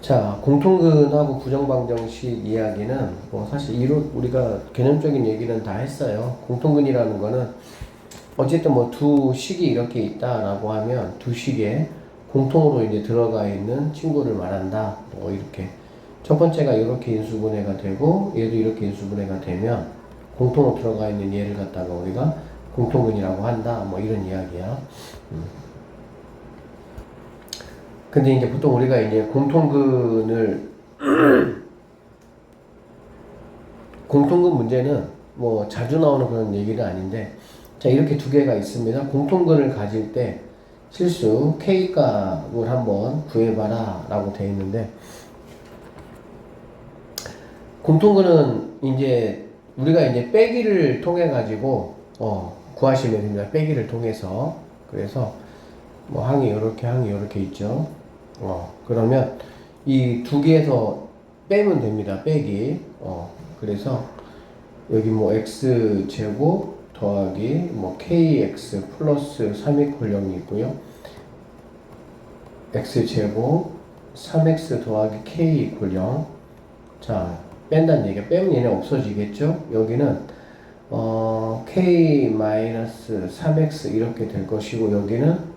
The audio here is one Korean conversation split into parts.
자, 공통근하고 부정방정식 이야기는 뭐 사실 우리가 개념적인 얘기는 다 했어요. 공통근이라는 거는 어쨌든 뭐 두 식이 이렇게 있다라고 하면 두 식에 공통으로 이제 들어가 있는 친구를 말한다. 뭐 이렇게 첫 번째가 이렇게 인수분해가 되고 얘도 이렇게 인수분해가 되면 공통으로 들어가 있는 얘를 갖다가 우리가 공통근이라고 한다. 뭐 이런 이야기야. 근데 이제 보통 우리가 이제 공통근 문제는 뭐 자주 나오는 그런 얘기는 아닌데, 자, 이렇게 두 개가 있습니다. 공통근을 가질 때 실수 K 값을 한번 구해봐라 라고 되어 있는데, 공통근은 이제 우리가 이제 빼기를 통해 가지고 구하시면 됩니다. 빼기를 통해서. 그래서 뭐 항이 이렇게 있죠. 그러면 이 두 개에서 빼면 됩니다. 빼기. 그래서 여기 뭐 x 제곱 더하기 뭐 kx 플러스 3이 0이 있고요. x 제곱 3x 더하기 k 0. 자, 뺀다는 얘기야. 빼면 얘네 없어지겠죠? 여기는 k 마이너스 3x 이렇게 될 것이고, 여기는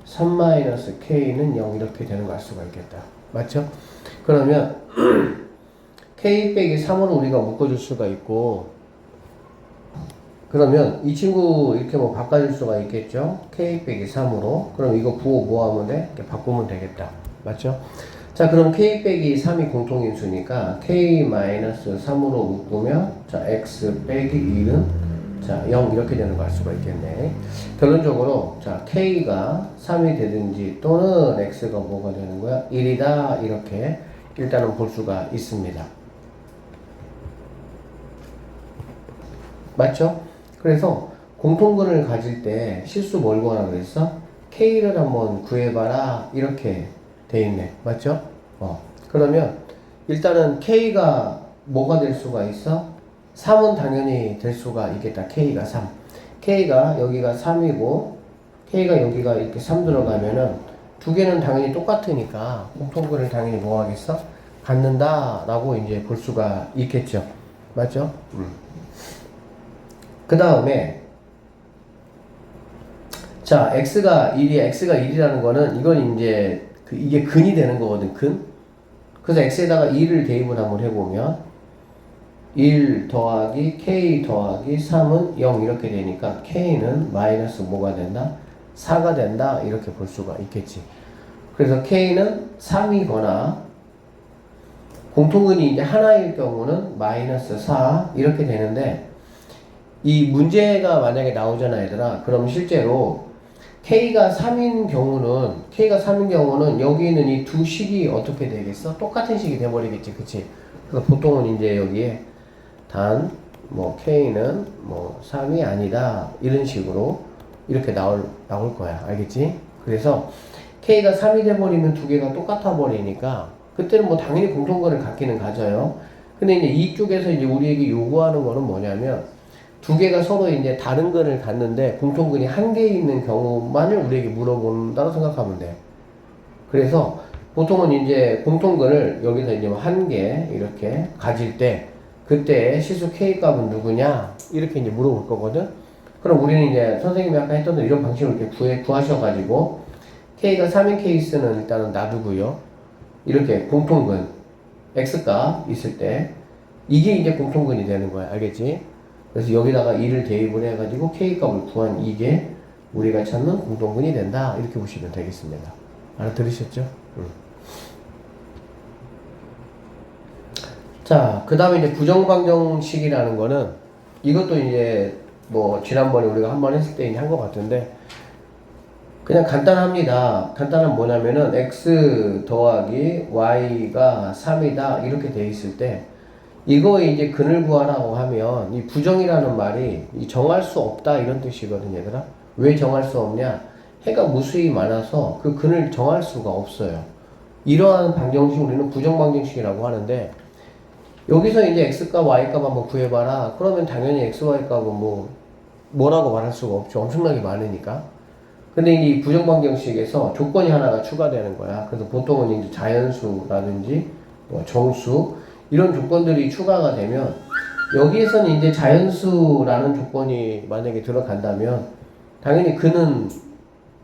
3-k는 0 이렇게 되는 걸 알 수가 있겠다. 맞죠? 그러면 k 빼기 3으로 우리가 묶어줄 수가 있고, 그러면 이 친구 이렇게 뭐 바꿔줄 수가 있겠죠? k 빼기 3으로. 그럼 이거 부호 뭐 하면 돼? 이렇게 바꾸면 되겠다. 맞죠? 자, 그럼 k 빼기 3이 공통인수니까 k 마이너스 3으로 묶으면, 자, x 빼기 1은 자, 0 이렇게 되는 거 알 수가 있겠네. 결론적으로 자, k가 3이 되든지 또는 x가 뭐가 되는 거야? 1이다 이렇게 일단은 볼 수가 있습니다. 맞죠? 그래서 공통근을 가질 때 실수 뭘 구하라 그랬어? k를 한번 구해봐라 이렇게 돼 있네. 맞죠? 그러면 일단은 k가 뭐가 될 수가 있어? 3은 당연히 될 수가 있겠다. k가 3. k가 여기가 3이고 k가 여기가 이렇게 3 들어가면은 두 개는 당연히 똑같으니까 공통근을 당연히 뭐 하겠어? 갖는다 라고 이제 볼 수가 있겠죠. 맞죠? 그 다음에 자, x가 1이라는 거는 이건 이제 이게 근이 되는 거거든. 근. 그래서 x에다가 2를 대입을 한번 해보면 1 더하기 k 더하기 3은 0 이렇게 되니까 k는 마이너스 뭐가 된다? 4가 된다 이렇게 볼 수가 있겠지. 그래서 k는 3이거나 공통근이 이제 하나일 경우는 마이너스 4 이렇게 되는데, 이 문제가 만약에 나오잖아 얘들아. 그럼 실제로 k가 3인 경우는 여기 있는 이 두 식이 어떻게 되겠어? 똑같은 식이 돼버리겠지. 그치? 그래서 보통은 이제 여기에 단 뭐 k는 뭐 3이 아니다 이런 식으로 이렇게 나올 거야. 알겠지? 그래서 k가 3이 돼버리면 두 개가 똑같아 버리니까 그때는 뭐 당연히 공통근을 갖기는 가져요. 근데 이제 이쪽에서 이제 우리에게 요구하는 거는 뭐냐면 두 개가 서로 이제 다른 근을 갖는데 공통근이 한 개 있는 경우만을 우리에게 물어본다고 생각하면 돼. 그래서 보통은 이제 공통근을 여기서 이제 한 개 이렇게 가질 때 그때 실수 k 값은 누구냐 이렇게 이제 물어볼 거거든. 그럼 우리는 이제 선생님이 아까 했던 이런 방식으로 이렇게 구하셔가지고 k가 3인 케이스는 일단은 놔두고요. 이렇게 공통근 x값 있을 때 이게 이제 공통근이 되는 거야. 알겠지? 그래서 여기다가 2를 대입을 해가지고 k값을 구한 이게 우리가 찾는 공통근이 된다 이렇게 보시면 되겠습니다. 알아들으셨죠? 자, 그 다음에 이제 부정방정식이라는 거는 이것도 이제 뭐 지난번에 우리가 한번 했을 때 이제 한 것 같은데 그냥 간단합니다. 간단한 뭐냐면은 x 더하기 y가 3이다 이렇게 돼 있을 때 이거에 이제 근을 구하라고 하면 이 부정이라는 말이 이 정할 수 없다 이런 뜻이거든요, 얘들아. 왜 정할 수 없냐? 해가 무수히 많아서 그 근을 정할 수가 없어요. 이러한 방정식 우리는 부정방정식이라고 하는데, 여기서 이제 x값 y값 한번 구해봐라. 그러면 당연히 x, y값은 뭐라고 말할 수가 없죠. 엄청나게 많으니까. 근데 이 부정방정식에서 조건이 하나가 추가되는 거야. 그래서 보통은 이제 자연수라든지 뭐 정수 이런 조건들이 추가가 되면 여기에서는 이제 자연수라는 조건이 만약에 들어간다면 당연히 그는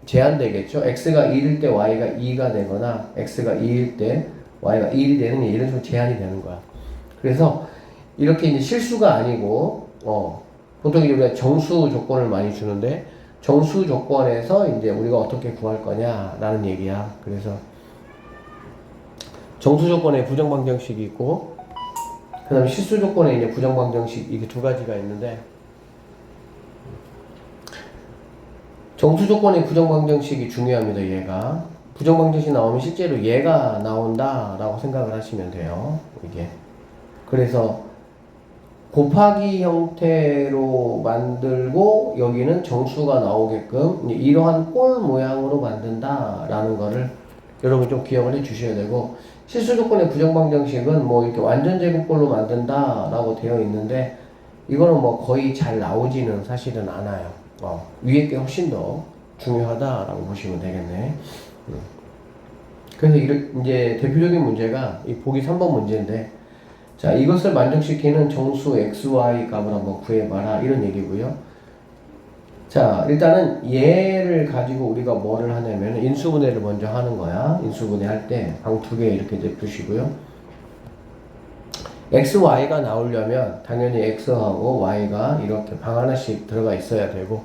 제한되겠죠. x가 1일 때 y가 2가 되거나 x가 2일 때 y가 1이 되는 이런 식으로 제한이 되는 거야. 그래서 이렇게 이제 실수가 아니고 보통 우리가 정수 조건을 많이 주는데 정수 조건에서 이제 우리가 어떻게 구할 거냐라는 얘기야. 그래서 정수 조건에 부정방정식이 있고 그 다음에 실수 조건에 이제 부정방정식 이게 두 가지가 있는데 정수 조건의 부정방정식이 중요합니다. 얘가 부정방정식 나오면 실제로 얘가 나온다라고 생각을 하시면 돼요. 이게 그래서 곱하기 형태로 만들고 여기는 정수가 나오게끔 이러한 꼴 모양으로 만든다라는 거를 여러분 좀 기억을 해 주셔야 되고 실수 조건의 부정방정식은 뭐 이렇게 완전 제곱꼴로 만든다라고 되어 있는데 이거는 뭐 거의 잘 나오지는 사실은 않아요. 위에 게 훨씬 더 중요하다라고 보시면 되겠네. 그래서 이제 대표적인 문제가 이 보기 3번 문제인데 자, 이것을 만족시키는 정수 xy 값을 한번 구해봐라 이런 얘기고요. 자, 일단은 얘를 가지고 우리가 뭐를 하냐면 인수분해를 먼저 하는 거야. 인수분해 할 때 방 두 개 이렇게 냅두시고요. xy가 나오려면 당연히 x하고 y가 이렇게 방 하나씩 들어가 있어야 되고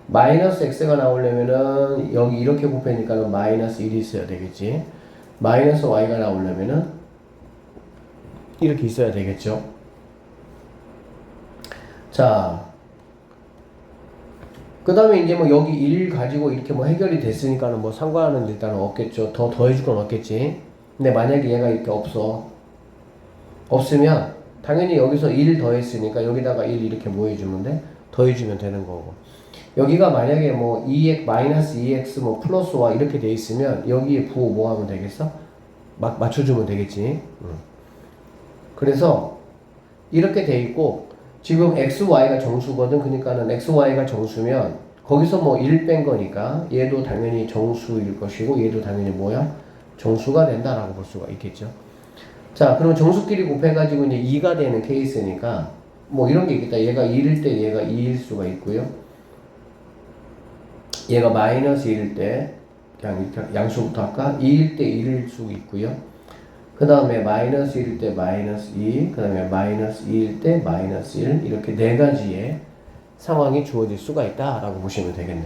마이너스 x가 나오려면은 여기 이렇게 곱하니까 마이너스 1이 있어야 되겠지. 마이너스 y가 나오려면은 이렇게 있어야 되겠죠. 자, 그 다음에 이제 뭐 여기 1 가지고 이렇게 뭐 해결이 됐으니까는 뭐 상관은 일단은 없겠죠. 더 더해줄 건 없겠지. 근데 만약에 얘가 이렇게 없으면 당연히 여기서 1 더했으니까 여기다가 1 이렇게 뭐 해주면 돼? 더해주면 되는 거고. 여기가 만약에 뭐 2x 마이너스 2x 뭐 플러스 y 이렇게 돼 있으면 여기에 부호 뭐 하면 되겠어? 맞춰주면 되겠지. 그래서 이렇게 돼 있고 지금 xy가 정수거든. 그러니까는 xy가 정수면 거기서 뭐 1 뺀 거니까 얘도 당연히 정수일 것이고 얘도 당연히 뭐야? 정수가 된다라고 볼 수가 있겠죠. 자, 그럼 정수끼리 곱해가지고 이제 2가 되는 케이스니까 뭐 이런 게 있겠다. 얘가 1일 때 얘가 2일 수가 있고요. 얘가 마이너스 1일 때 그냥 양수부터 할까? 2일 때 1일 수 있고요. 그 다음에 마이너스 1일 때 마이너스 2, 그 다음에 마이너스 2일 때 마이너스 1 이렇게 네 가지의 상황이 주어질 수가 있다라고 보시면 되겠네.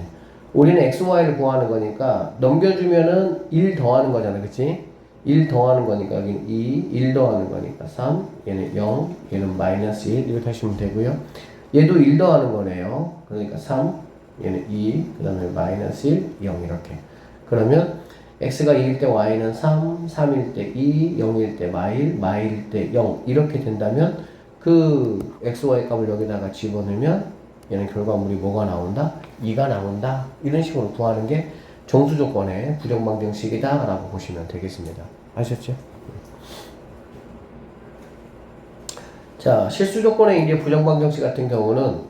우리는 xy를 구하는 거니까 넘겨주면은 1 더하는 거잖아, 그치? 1 더하는 거니까 여기는 2, 1 더하는 거니까 3, 얘는 0, 얘는 마이너스 1 이렇게 하시면 되고요. 얘도 1 더하는 거네요. 그러니까 3, 얘는 2, 그 다음에 마이너스 1, 0 이렇게. 그러면 x가 2일 때 y는 3, 3일 때 2, 0일 때 마일, 마일일 때 0 이렇게 된다면 그 xy 값을 여기다가 집어넣으면 얘는 결과물이 뭐가 나온다? 2가 나온다. 이런 식으로 구하는 게 정수 조건의 부정방정식이다 라고 보시면 되겠습니다. 아셨죠? 자, 실수 조건의 이제 부정방정식 같은 경우는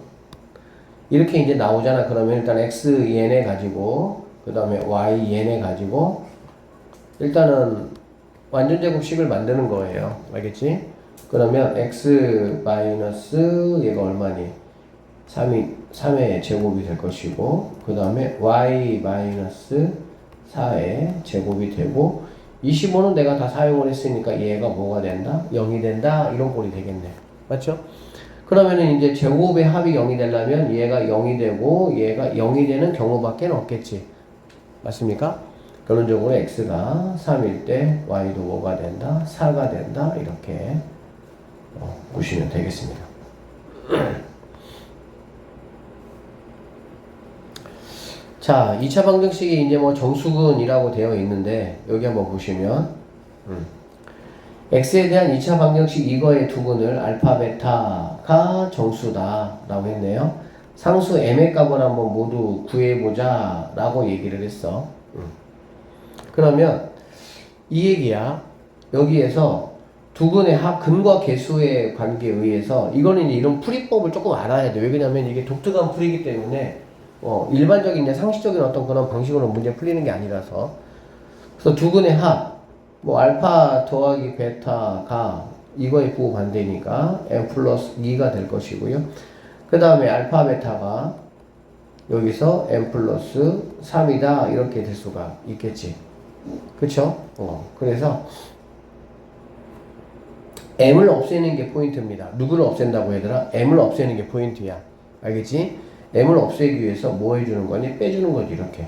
이렇게 이제 나오잖아. 그러면 일단 x 얘네 가지고 그 다음에 y 얘네 가지고 일단은 완전제곱식을 만드는 거예요. 알겠지? 그러면 x 마이너스 얘가 얼마니? 3의 제곱이 될 것이고 그 다음에 y 마이너스 4의 제곱이 되고 25는 내가 다 사용을 했으니까 얘가 뭐가 된다? 0이 된다? 이런 꼴이 되겠네. 맞죠? 그러면은 이제 제곱의 합이 0이 되려면 얘가 0이 되고 얘가 0이 되는 경우밖에 없겠지. 맞습니까? 결론적으로 x가 3일 때 y도 뭐가 된다? 4가 된다. 이렇게 보시면 되겠습니다. 자, 2차 방정식이 이제 뭐 정수근이라고 되어 있는데 여기 한번 보시면 x에 대한 2차 방정식 이거의 두근을 알파 베타가 정수다 라고 했네요. 상수 m의 값을 한번 모두 구해보자 라고 얘기를 했어. 그러면 이 얘기야. 여기에서 두근의 합, 근과 계수의 관계에 의해서 이거는 이제 이런 풀이법을 조금 알아야 돼. 왜 그러냐면 이게 독특한 풀이기 때문에 일반적인 이제 상식적인 어떤 그런 방식으로 문제 풀리는 게 아니라서. 그래서 두 근의 합, 뭐 알파 더하기 베타가 이거의 부반대니까 m 플러스 2가 될 것이고요. 그 다음에 알파 베타가 여기서 m 플러스 3이다 이렇게 될 수가 있겠지. 그쵸? 그래서 m을 없애는 게 포인트입니다. 누구를 없앤다고 얘들아? m을 없애는 게 포인트야. 알겠지? m을 없애기 위해서 뭐 해주는 거니? 빼주는 거지. 이렇게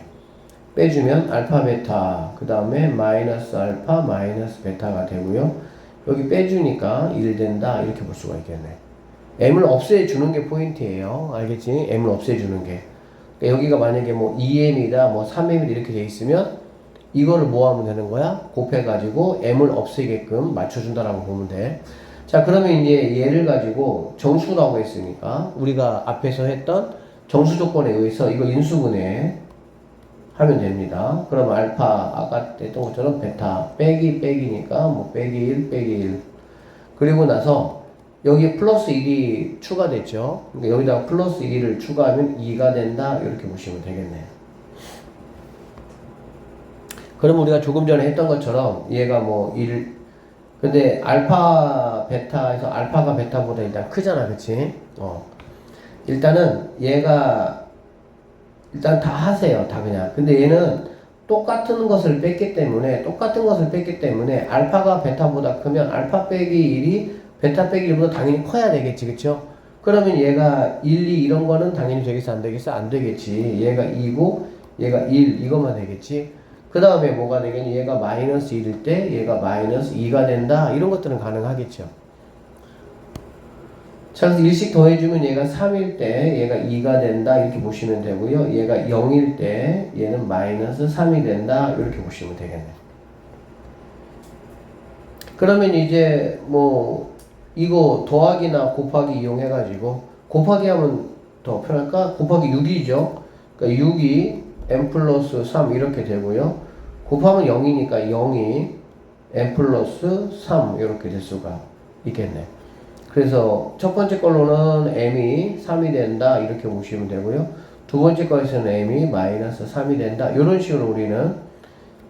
빼주면 알파 베타 그 다음에 마이너스 알파 마이너스 베타가 되고요. 여기 빼주니까 1 된다 이렇게 볼 수가 있겠네. m을 없애주는 게 포인트예요. 알겠지? m을 없애주는 게. 그러니까 여기가 만약에 뭐 2m이다 뭐 3m이다 이렇게 돼 있으면 이거를 뭐 하면 되는 거야? 곱해가지고 m을 없애게끔 맞춰준다라고 보면 돼. 자, 그러면 이제 얘를 가지고 정수라고 했으니까 우리가 앞에서 했던 정수 조건에 의해서 이거 인수분해 하면 됩니다. 그럼 알파 아까 했던 것처럼 베타 빼기 빼기니까 뭐 빼기 1 빼기 1 그리고 나서 여기에 플러스 1이 추가됐죠. 그러니까 여기다가 플러스 1을 추가하면 2가 된다 이렇게 보시면 되겠네요. 그럼 우리가 조금 전에 했던 것처럼 얘가 뭐 1 근데 알파 베타에서 알파가 베타보다 일단 크잖아. 그치? 일단은 얘가 일단 다 하세요. 다 그냥. 근데 얘는 똑같은 것을 뺐기 때문에 알파가 베타보다 크면 알파 빼기 1이 베타 빼기 1보다 당연히 커야 되겠지. 그쵸? 그러면 얘가 1, 2 이런 거는 당연히 되겠어? 안 되겠어? 안 되겠지. 얘가 2고 얘가 1 이것만 되겠지. 그 다음에 뭐가 되겠니? 얘가 마이너스 1일 때 얘가 마이너스 2가 된다. 이런 것들은 가능하겠죠. 자, 그래서 1씩 더해주면 얘가 3일 때 얘가 2가 된다. 이렇게 보시면 되고요. 얘가 0일 때 얘는 마이너스 3이 된다. 이렇게 보시면 되겠네. 그러면 이제 뭐 이거 더하기나 곱하기 이용해가지고 곱하기 하면 더 편할까? 곱하기 6이죠. 그러니까 6이 m 플러스 3 이렇게 되고요. 곱하면 0이니까 0이 m 플러스 3 이렇게 될 수가 있겠네. 그래서 첫 번째 걸로는 m이 3이 된다 이렇게 보시면 되고요. 두 번째 거에서는 m이 마이너스 3이 된다. 이런 식으로 우리는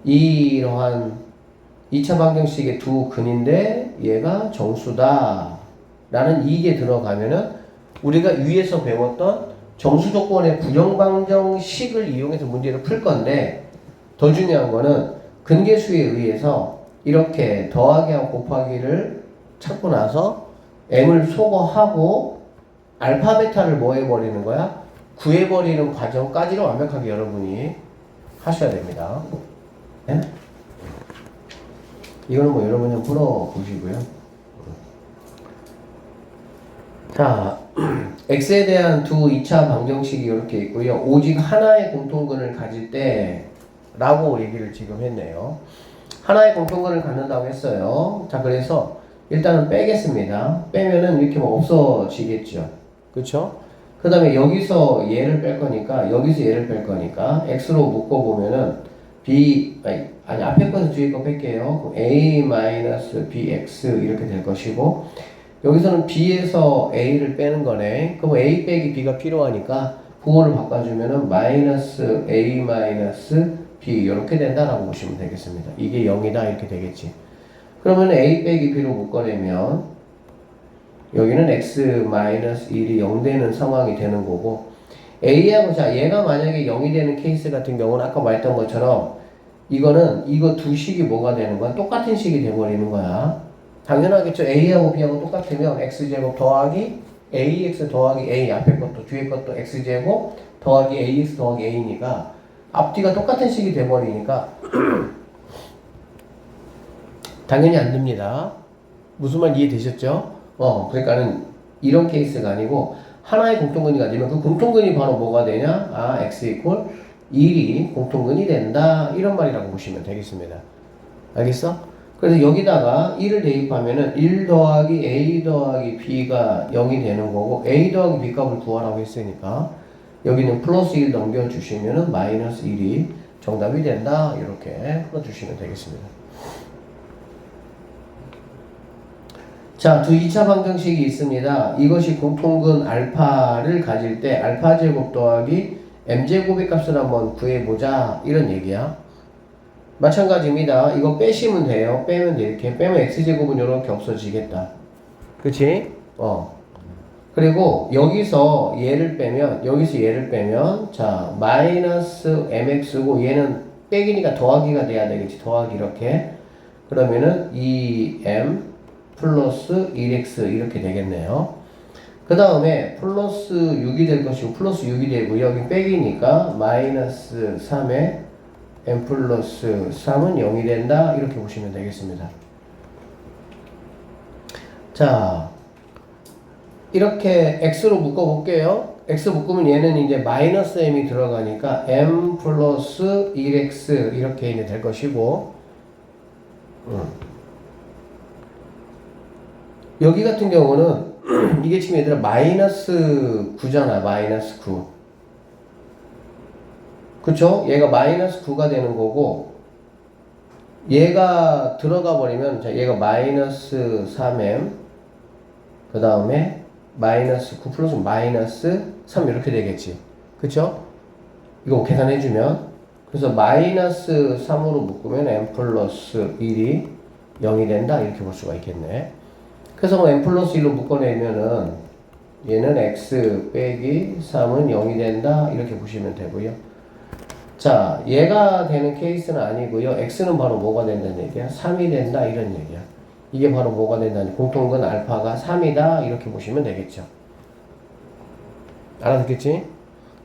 이러한 2차 방정식의 두 근인데 얘가 정수다 라는 이게 들어가면은 우리가 위에서 배웠던 정수 조건의 부정방정식을 이용해서 문제를 풀 건데 더 중요한 거는 근계수에 의해서 이렇게 더하기하고 곱하기를 찾고 나서 m을 소거하고 알파 베타를 뭐 해버리는 거야? 구해버리는 과정까지를 완벽하게 여러분이 하셔야 됩니다. 네? 이거는 뭐 여러분이 좀 풀어보시고요. 자, x에 대한 두 2차 방정식이 이렇게 있고요. 오직 하나의 공통근을 가질 때 라고 얘기를 지금 했네요. 하나의 공통근을 갖는다고 했어요. 자, 그래서 일단은 빼겠습니다. 빼면은 이렇게 뭐 없어지겠죠. 그쵸? 그 다음에 여기서 얘를 뺄 거니까, 여기서 얘를 뺄 거니까, x로 묶어보면은, 아니, 앞에 거는 뒤에 거 뺄게요. a-bx 이렇게 될 것이고, 여기서는 b에서 a를 빼는 거네. 그럼 a 빼기 b가 필요하니까, 부호를 바꿔주면은, 마이너스 a 마이너스 b, 이렇게 된다라고 보시면 되겠습니다. 이게 0이다, 이렇게 되겠지. 그러면 a 빼기 b로 묶어내면 여기는 x-1이 0 되는 상황이 되는 거고 a하고 자 얘가 만약에 0이 되는 케이스 같은 경우는 아까 말했던 것처럼 이거는 이거 두 식이 뭐가 되는 거야? 똑같은 식이 돼버리는 거야. 당연하겠죠. a하고 b하고 똑같으면 x제곱 더하기 ax 더하기 a 앞에 것도 뒤에 것도 x제곱 더하기 ax 더하기 a니까 앞뒤가 똑같은 식이 돼버리니까 당연히 안 됩니다. 무슨 말 이해되셨죠? 그러니까는 이런 케이스가 아니고 하나의 공통근이가 되면 그 공통근이 바로 뭐가 되냐? 아, x 이퀄 1이 공통근이 된다. 이런 말이라고 보시면 되겠습니다. 알겠어? 그래서 여기다가 1을 대입하면은 1 더하기 a 더하기 b가 0이 되는 거고 a 더하기 b 값을 구하라고 했으니까 여기는 플러스 1 넘겨주시면은 마이너스 1이 정답이 된다. 이렇게 풀어주시면 되겠습니다. 자, 두 2차 방정식이 있습니다. 이것이 공통근 알파를 가질 때 알파 제곱 더하기 m제곱의 값을 한번 구해보자 이런 얘기야. 마찬가지입니다. 이거 빼시면 돼요. 빼면 돼. 이렇게 빼면 x제곱은 이렇게 없어지겠다. 그치? 그리고 여기서 얘를 빼면 자 마이너스 mx고 얘는 빼기니까 더하기가 돼야 되겠지. 더하기 이렇게. 그러면은 2m 플러스 1x 이렇게 되겠네요. 그 다음에 플러스 6이 될 것이고 플러스 6이 되고 여기 빼기니까 마이너스 3에 m 플러스 3은 0이 된다 이렇게 보시면 되겠습니다. 자 이렇게 x로 묶어 볼게요. x 묶으면 얘는 이제 마이너스 m이 들어가니까 m 플러스 1x 이렇게 이제 될 것이고 여기 같은 경우는 이게 지금 얘들아 마이너스 9잖아. 마이너스 9 그쵸? 얘가 마이너스 9가 되는 거고 얘가 들어가 버리면 자 얘가 마이너스 3m 그 다음에 마이너스 9 플러스 마이너스 3 이렇게 되겠지. 그쵸? 이거 계산해주면 그래서 마이너스 3으로 묶으면 m 플러스 1이 0이 된다 이렇게 볼 수가 있겠네. 그래서 뭐 m 플러스 1로 묶어내면은 얘는 x 빼기 3은 0이 된다 이렇게 보시면 되고요. 자 얘가 되는 케이스는 아니고요. x는 바로 뭐가 된다는 얘기야? 3이 된다 이런 얘기야. 이게 바로 뭐가 된다는 공통근 알파가 3이다 이렇게 보시면 되겠죠. 알아듣겠지?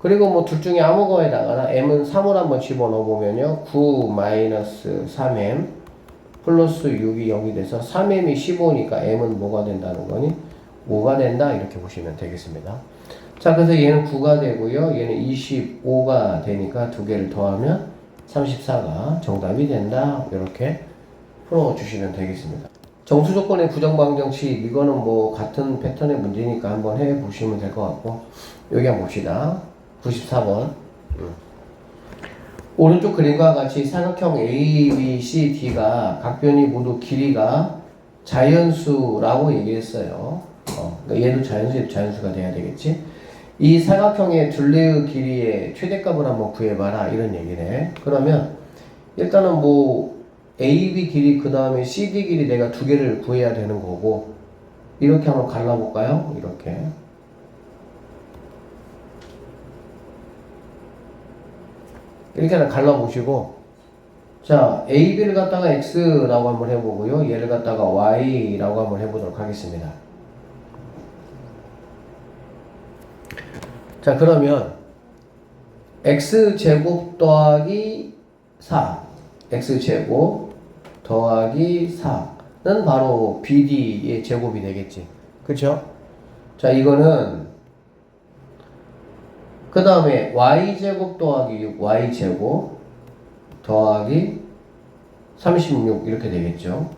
그리고 뭐 둘 중에 아무 거에다가 m은 3을 한번 집어넣어 보면요 9 마이너스 3m 플러스 6이 0이 돼서 3m이 15니까 m은 뭐가 된다는 거니? 5가 된다 이렇게 보시면 되겠습니다. 자 그래서 얘는 9가 되고요 얘는 25가 되니까 두 개를 더하면 34가 정답이 된다 이렇게 풀어주시면 되겠습니다. 정수 조건의 부정방정식 이거는 뭐 같은 패턴의 문제니까 한번 해보시면 될 것 같고 여기 한번 봅시다. 94번 오른쪽 그림과 같이 삼각형 A, B, C, D가 각 변이 모두 길이가 자연수라고 얘기했어요. 그러니까 얘도 자연수가 돼야 되겠지. 이 삼각형의 둘레의 길이의 최대값을 한번 구해봐라 이런 얘기네. 그러면 일단은 뭐 AB 길이 그 다음에 CD 길이 내가 두 개를 구해야 되는 거고 이렇게 한번 갈라볼까요? 이렇게 하나 갈라보시고 자 AB를 갖다가 X라고 한번 해보고요 얘를 갖다가 Y라고 한번 해보도록 하겠습니다. 자 그러면 X제곱 더하기 4 X제곱 더하기 4는 바로 BD의 제곱이 되겠지. 그쵸? 자 이거는 그 다음에 y제곱 더하기 6 y제곱 더하기 36 이렇게 되겠죠.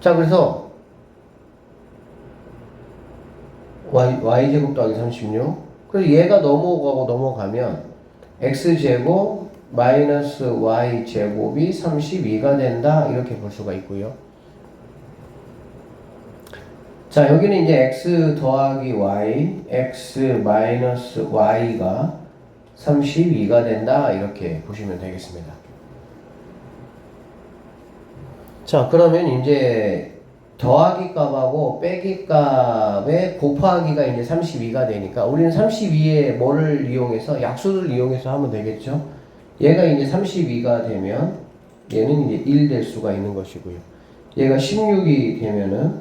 자 그래서 y제곱 더하기 36 그래서 얘가 넘어가면 x제곱 마이너스 y제곱이 32가 된다 이렇게 볼 수가 있고요. 자 여기는 이제 x 더하기 y x 마이너스 y가 32가 된다 이렇게 보시면 되겠습니다. 자 그러면 이제 더하기 값하고 빼기 값의 곱하기가 이제 32가 되니까 우리는 32에 뭐를 이용해서 약수를 이용해서 하면 되겠죠. 얘가 이제 32가 되면 얘는 이제 1 될 수가 있는 것이고요. 얘가 16이 되면은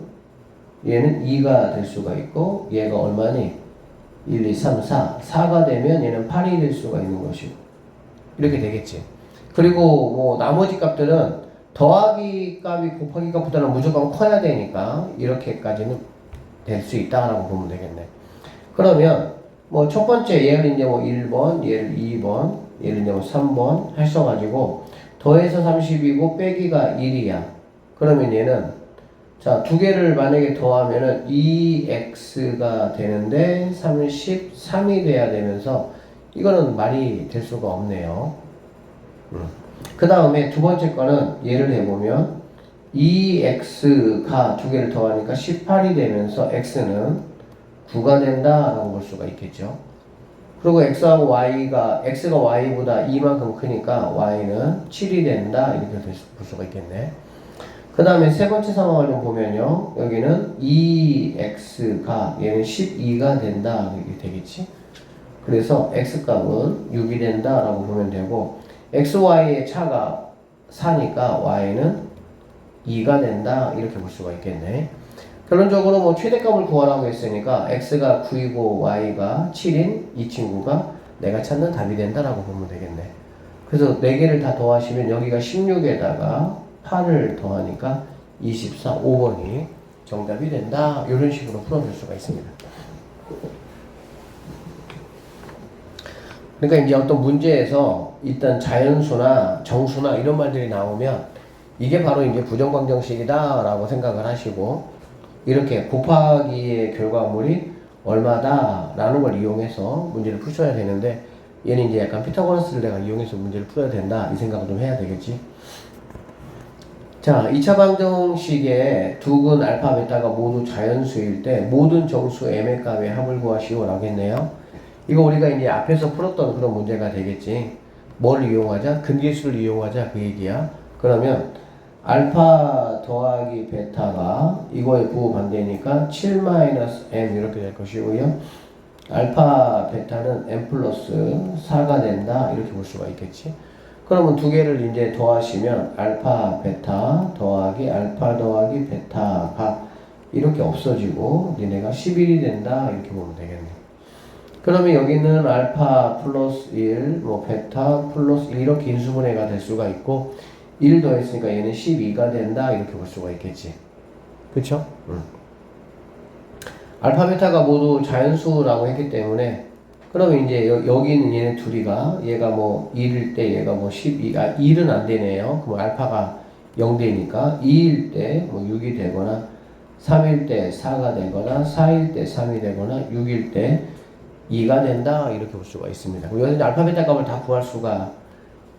얘는 2가 될 수가 있고 얘가 얼마니? 1, 2, 3, 4 4가 되면 얘는 8이 될 수가 있는 것이고 이렇게 되겠지. 그리고 뭐 나머지 값들은 더하기 값이 곱하기 값보다는 무조건 커야 되니까 이렇게까지는 될 수 있다라고 보면 되겠네. 그러면 뭐 첫 번째 얘를 이제 뭐 1번 얘를 2번 얘를 이제 뭐 3번 하셔가지고 더해서 30이고 빼기가 1이야. 그러면 얘는 자, 두 개를 만약에 더하면은 2x가 되는데 33이 돼야 되면서 이거는 말이 될 수가 없네요. 그 다음에 두 번째 거는 얘를 해보면 2x가 두 개를 더하니까 18이 되면서 x는 9가 된다라고 볼 수가 있겠죠. 그리고 x하고 y가 x가 y보다 2만큼 크니까 y는 7이 된다 이렇게 볼 수가 있겠네. 그 다음에 세 번째 상황을 좀 보면요, 여기는 2x가 얘는 12가 된다 이렇게 되겠지. 그래서 x값은 6이 된다 라고 보면 되고, xy의 차가 4니까 y는 2가 된다 이렇게 볼 수가 있겠네. 결론적으로 뭐 최대값을 구하라고 했으니까 x가 9이고 y가 7인 이 친구가 내가 찾는 답이 된다라고 보면 되겠네. 그래서 4개를 다 더하시면 여기가 16에다가 8을 더하니까 24, 5번이 정답이 된다. 이런 식으로 풀어줄 수가 있습니다. 그러니까 이제 어떤 문제에서 일단 자연수나 정수나 이런 말들이 나오면 이게 바로 이제 부정방정식이다 라고 생각을 하시고, 이렇게 곱하기의 결과물이 얼마다 라는 걸 이용해서 문제를 푸셔야 되는데, 얘는 이제 약간 피타고라스를 내가 이용해서 문제를 풀어야 된다 이 생각을 좀 해야 되겠지. 자, 2차 방정식의 두근 알파 베타가 모두 자연수일 때 모든 정수 m의 값의 합을 구하시오 라고 했네요. 이거 우리가 이제 앞에서 풀었던 그런 문제가 되겠지. 뭘 이용하자? 근계수를 이용하자 그 얘기야. 그러면 알파 더하기 베타가 이거의 부호 반대니까 7-m 이렇게 될 것이고요. 알파 베타는 m 플러스 4가 된다 이렇게 볼 수가 있겠지. 그러면 두 개를 이제 더하시면 알파 베타 더하기 알파 더하기 베타가 이렇게 없어지고 얘네가 11이 된다 이렇게 보면 되겠네. 그러면 여기는 알파 플러스 1, 뭐 베타 플러스 1 이렇게 인수분해가 될 수가 있고, 1 더했으니까 얘는 12가 된다 이렇게 볼 수가 있겠지. 그쵸? 알파 베타가 모두 자연수라고 했기 때문에, 그러면 이제 여기는 얘네 둘이가 얘가 뭐 1일 때 얘가 뭐 1은 안 되네요. 그럼 알파가 0되니까 2일 때 뭐 6이 되거나 3일 때 4가 되거나 4일 때 3이 되거나 6일 때 2가 된다 이렇게 볼 수가 있습니다. 여기서 알파 베타 값을 다 구할 수가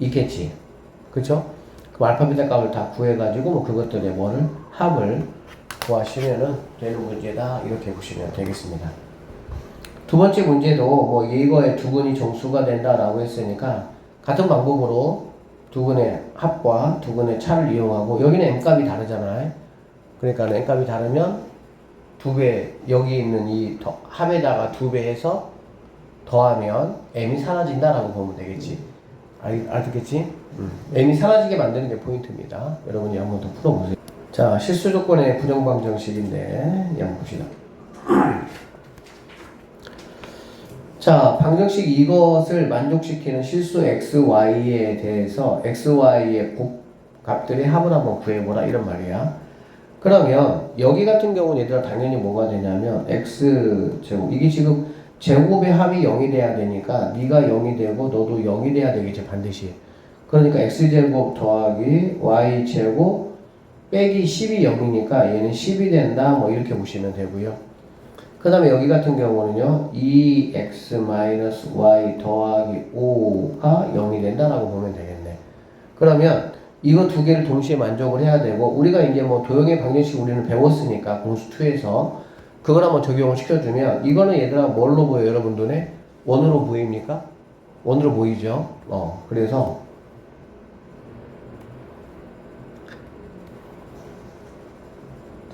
있겠지. 그쵸? 그럼 알파 베타 값을 다 구해가지고 뭐 그것들의 뭐를 합을 구하시면은 되는 문제다 이렇게 보시면 되겠습니다. 두 번째 문제도 뭐 이거의 두근이 정수가 된다라고 했으니까 같은 방법으로 두근의 합과 두근의 차를 이용하고, 여기는 m값이 다르잖아요. 그러니까 m값이 다르면 2배, 여기 있는 이 합에다가 2배 해서 더하면 m이 사라진다라고 보면 되겠지. 알겠지? m이 사라지게 만드는 게 포인트입니다. 여러분이 한번 더 풀어보세요. 자, 실수 조건의 부정방정식인데 한번 봅시다. 자, 방정식 이것을 만족시키는 실수 x, y에 대해서 x, y의 값들의 합을 한번 구해보라 이런 말이야. 그러면 여기 같은 경우는 얘들아 당연히 뭐가 되냐면 x제곱, 이게 지금 제곱의 합이 0이 돼야 되니까 네가 0이 되고 너도 0이 돼야 되겠지 반드시. 그러니까 x제곱 더하기 y제곱 빼기 10이 0이니까 얘는 10이 된다 뭐 이렇게 보시면 되고요. 그 다음에 여기 같은 경우는요 2x-y 더하기 5가 0이 된다라고 보면 되겠네. 그러면 이거 두 개를 동시에 만족을 해야 되고, 우리가 이제 뭐 도형의 방정식 우리는 배웠으니까 공수2에서 그걸 한번 적용을 시켜주면 이거는 얘들아 뭘로 보여요? 여러분 눈에? 원으로 보입니까? 원으로 보이죠? 그래서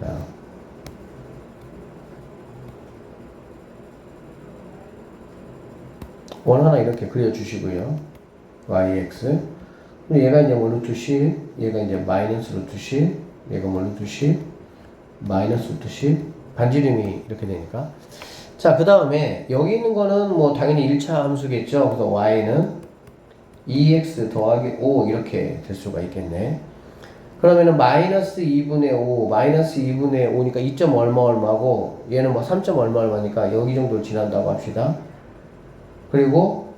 자 원 하나 이렇게 그려주시고요. yx. 얘가 이제 뭐 루트 10, 얘가 이제 마이너스 루트 10, 얘가 뭐 루트 10, 마이너스 루트 10, 반지름이 이렇게 되니까. 자, 그 다음에 여기 있는 거는 뭐 당연히 1차 함수겠죠. 그래서 y는 2x 더하기 5 이렇게 될 수가 있겠네. 그러면은 마이너스 2분의 5, 마이너스 2분의 5니까 2점 얼마 얼마고, 얘는 뭐 3점 얼마 얼마니까 여기 정도를 지난다고 합시다. 그리고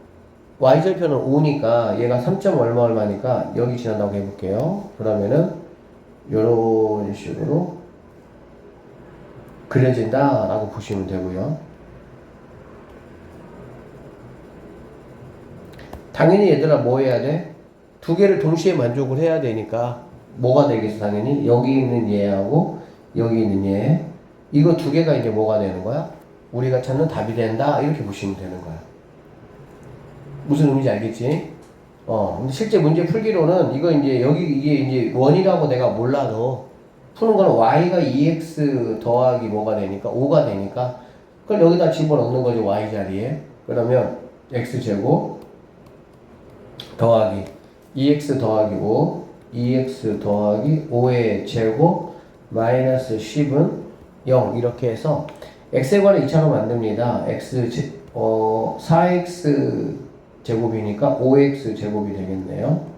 y절편은 5니까 얘가 3점 얼마 얼마니까 여기 지난다고 해볼게요. 그러면은 요런 식으로 그려진다 라고 보시면 되고요. 당연히 얘들아 뭐 해야 돼? 두 개를 동시에 만족을 해야 되니까 뭐가 되겠어? 당연히 여기 있는 얘하고 여기 있는 얘, 이거 두 개가 이제 뭐가 되는 거야? 우리가 찾는 답이 된다 이렇게 보시면 되는 거야. 무슨 의미인지 알겠지? 근데 실제 문제 풀기로는 이거 이제 여기 이게 이제 원이라고 내가 몰라도 푸는 거는 y가 2x 더하기 뭐가 되니까 5가 되니까 그걸 여기다 집어넣는 거죠. y 자리에. 그러면 x제곱 더하기 2x 더하기 5 2x 더하기 5의 제곱 마이너스 10은 0 이렇게 해서 x에 관해 2차로 만듭니다. 4x 제곱이니까 5x 제곱이 되겠네요.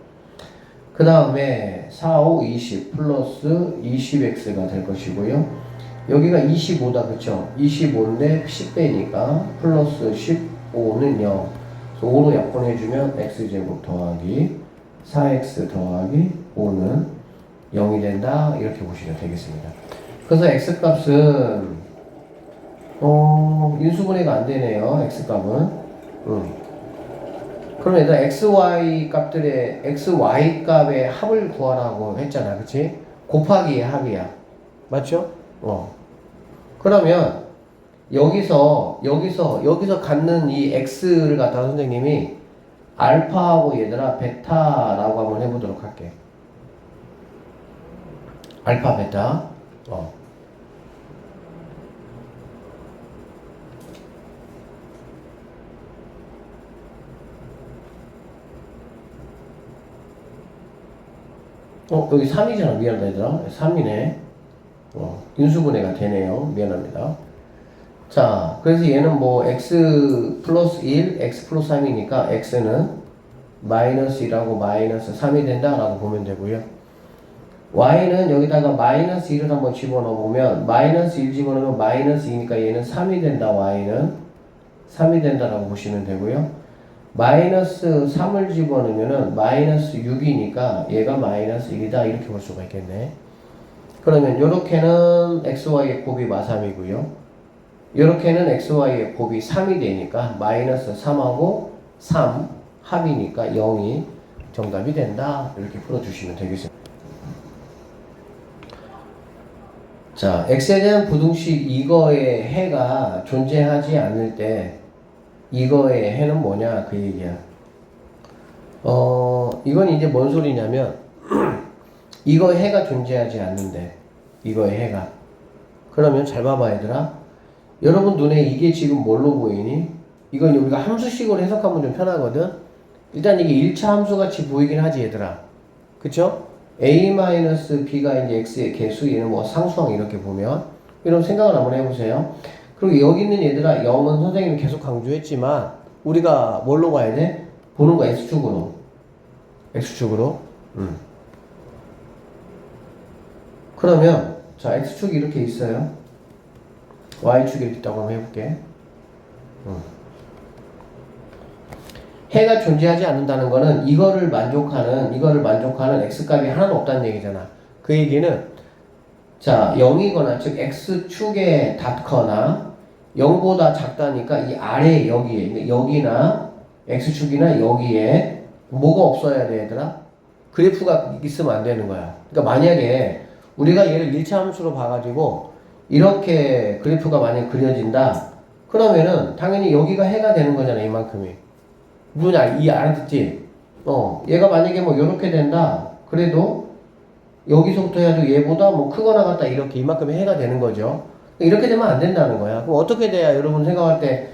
그 다음에 4, 5, 20 플러스 20x가 될 것이고요. 여기가 25다 그쵸? 25인데 10배니까 플러스 15는 0. 5로 약분해주면 x제곱 더하기 4x 더하기 5는 0이 된다 이렇게 보시면 되겠습니다. 그래서 x값은 인수분해가 안되네요. x값은 그럼 얘들아 xy 값들의 xy 값의 합을 구하라고 했잖아 그치? 곱하기의 합이야 맞죠? 그러면 여기서 갖는 이 x를 갖다 선생님이 알파하고 얘들아 베타라고 한번 해보도록 할게. 알파 베타 여기 3이잖아. 미안하다, 얘들아. 3이네. 인수분해가 되네요. 미안합니다. 자, 그래서 얘는 뭐, x 플러스 1, x 플러스 3이니까, x는 마이너스 1하고 마이너스 3이 된다라고 보면 되고요. y는 여기다가 마이너스 1을 한번 집어넣어보면, 마이너스 1 집어넣으면 마이너스 2니까 얘는 3이 된다, y는. 3이 된다라고 보시면 되고요. 마이너스 3을 집어넣으면은 마이너스 6이니까 얘가 마이너스 1이다 이렇게 볼 수가 있겠네. 그러면 요렇게는 xy의 곱이 마3이고요 요렇게는 xy의 곱이 3이 되니까 마이너스 3하고 3 합이니까 0이 정답이 된다 이렇게 풀어주시면 되겠습니다. 자, x에 대한 부등식 이거의 해가 존재하지 않을 때 이거의 해는 뭐냐 그 얘기야. 이건 이제 뭔 소리냐면 이거의 해가 존재하지 않는데 이거의 해가 그러면 잘 봐봐 얘들아. 여러분 눈에 이게 지금 뭘로 보이니? 이건 우리가 함수식으로 해석하면 좀 편하거든. 일단 이게 1차 함수 같이 보이긴 하지 얘들아. 그쵸? a-b가 이제 x의 개수 얘는 뭐 상수항 이렇게 보면 이런 생각을 한번 해보세요. 그리고 여기 있는 얘들아 0은 선생님이 계속 강조했지만 우리가 뭘로 봐야 돼? 보는 거 x축으로 그러면 자 x축이 이렇게 있어요. y축이 이렇게 있다고 한번 해볼게. 해가 존재하지 않는다는 거는 이거를 만족하는 x값이 하나도 없다는 얘기잖아. 그 얘기는 자 0이거나 즉 x축에 닿거나 0보다 작다니까 이 아래 여기에 여기나 x축이나 여기에 뭐가 없어야 돼 얘들아? 그래프가 있으면 안 되는 거야. 그러니까 만약에 우리가 얘를 1차 함수로 봐가지고 이렇게 그래프가 만약 그려진다 그러면은 당연히 여기가 해가 되는 거잖아 이만큼이. 누구냐 이 알아듣지? 얘가 만약에 뭐 요렇게 된다 그래도 여기서부터 해가지고 얘보다 뭐 크거나 같다 이렇게 이만큼이 해가 되는 거죠. 이렇게 되면 안 된다는 거야. 그럼 어떻게 돼야 여러분 생각할 때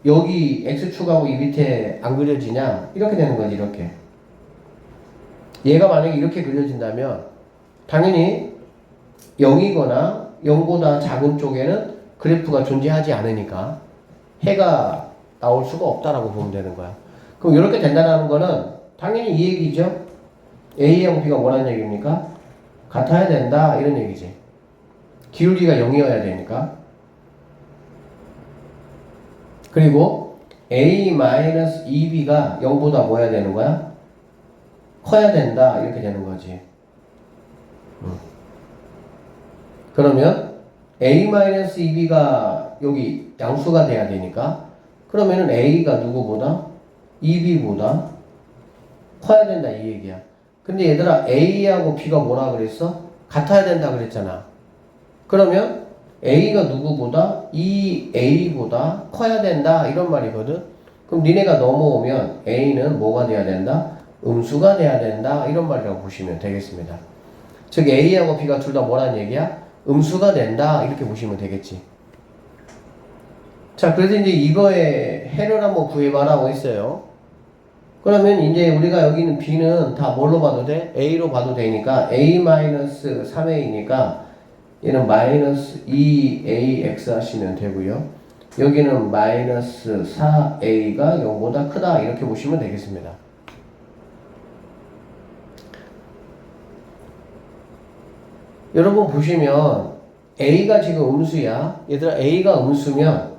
여기 x축하고 이 밑에 안 그려지냐? 이렇게 되는 거지 이렇게. 얘가 만약에 이렇게 그려진다면 당연히 0이거나 0보다 작은 쪽에는 그래프가 존재하지 않으니까 해가 나올 수가 없다라고 보면 되는 거야. 그럼 이렇게 된다는 거는 당연히 이 얘기죠. A하고 B가 뭐라는 얘기입니까? 같아야 된다 이런 얘기지. 기울기가 0이어야 되니까. 그리고 A-2B가 0보다 뭐 해야 되는 거야? 커야 된다 이렇게 되는 거지. 그러면 A-2B가 여기 양수가 돼야 되니까 그러면은 A가 누구보다? 2B보다 커야 된다 이 얘기야. 근데 얘들아 A하고 B가 뭐라 그랬어? 같아야 된다 그랬잖아. 그러면 A가 누구보다? 2A보다 커야 된다 이런 말이거든. 그럼 니네가 넘어오면 A는 뭐가 돼야 된다? 음수가 돼야 된다. 이런 말이라고 보시면 되겠습니다. 즉 A하고 B가 둘 다 뭐란 얘기야? 음수가 된다. 이렇게 보시면 되겠지. 자, 그래서 이제 이거의 해를 한번 구해봐라고 했어요. 그러면 이제 우리가 여기 있는 B는 다 뭘로 봐도 돼? A로 봐도 되니까 A-3A니까 얘는 마이너스 2AX 하시면 되고요. 여기는 마이너스 4A가 0보다 크다. 이렇게 보시면 되겠습니다. 여러분 보시면 A가 지금 음수야. 얘들아 A가 음수면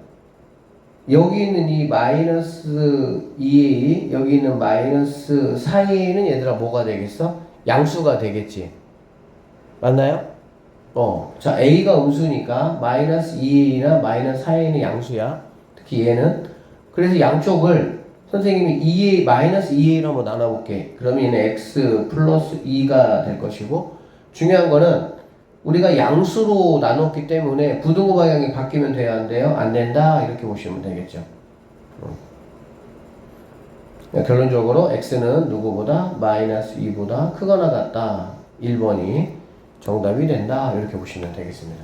여기 있는 이 마이너스 2A 여기 있는 마이너스 4A는 얘들아 뭐가 되겠어? 양수가 되겠지. 맞나요? 자 A가 음수니까 마이너스 2A나 마이너스 4A는 양수야. 특히 얘는. 그래서 양쪽을 선생님이 2A 마이너스 2A로 한번 나눠볼게. 그러면 얘는 X 플러스 2가 될 것이고 중요한 거는 우리가 양수로 나눴기 때문에 부등호 방향이 바뀌면 돼야 안 돼요? 안 된다. 이렇게 보시면 되겠죠. 결론적으로 x는 누구보다 마이너스 2보다 크거나 같다. 1번이 정답이 된다. 이렇게 보시면 되겠습니다.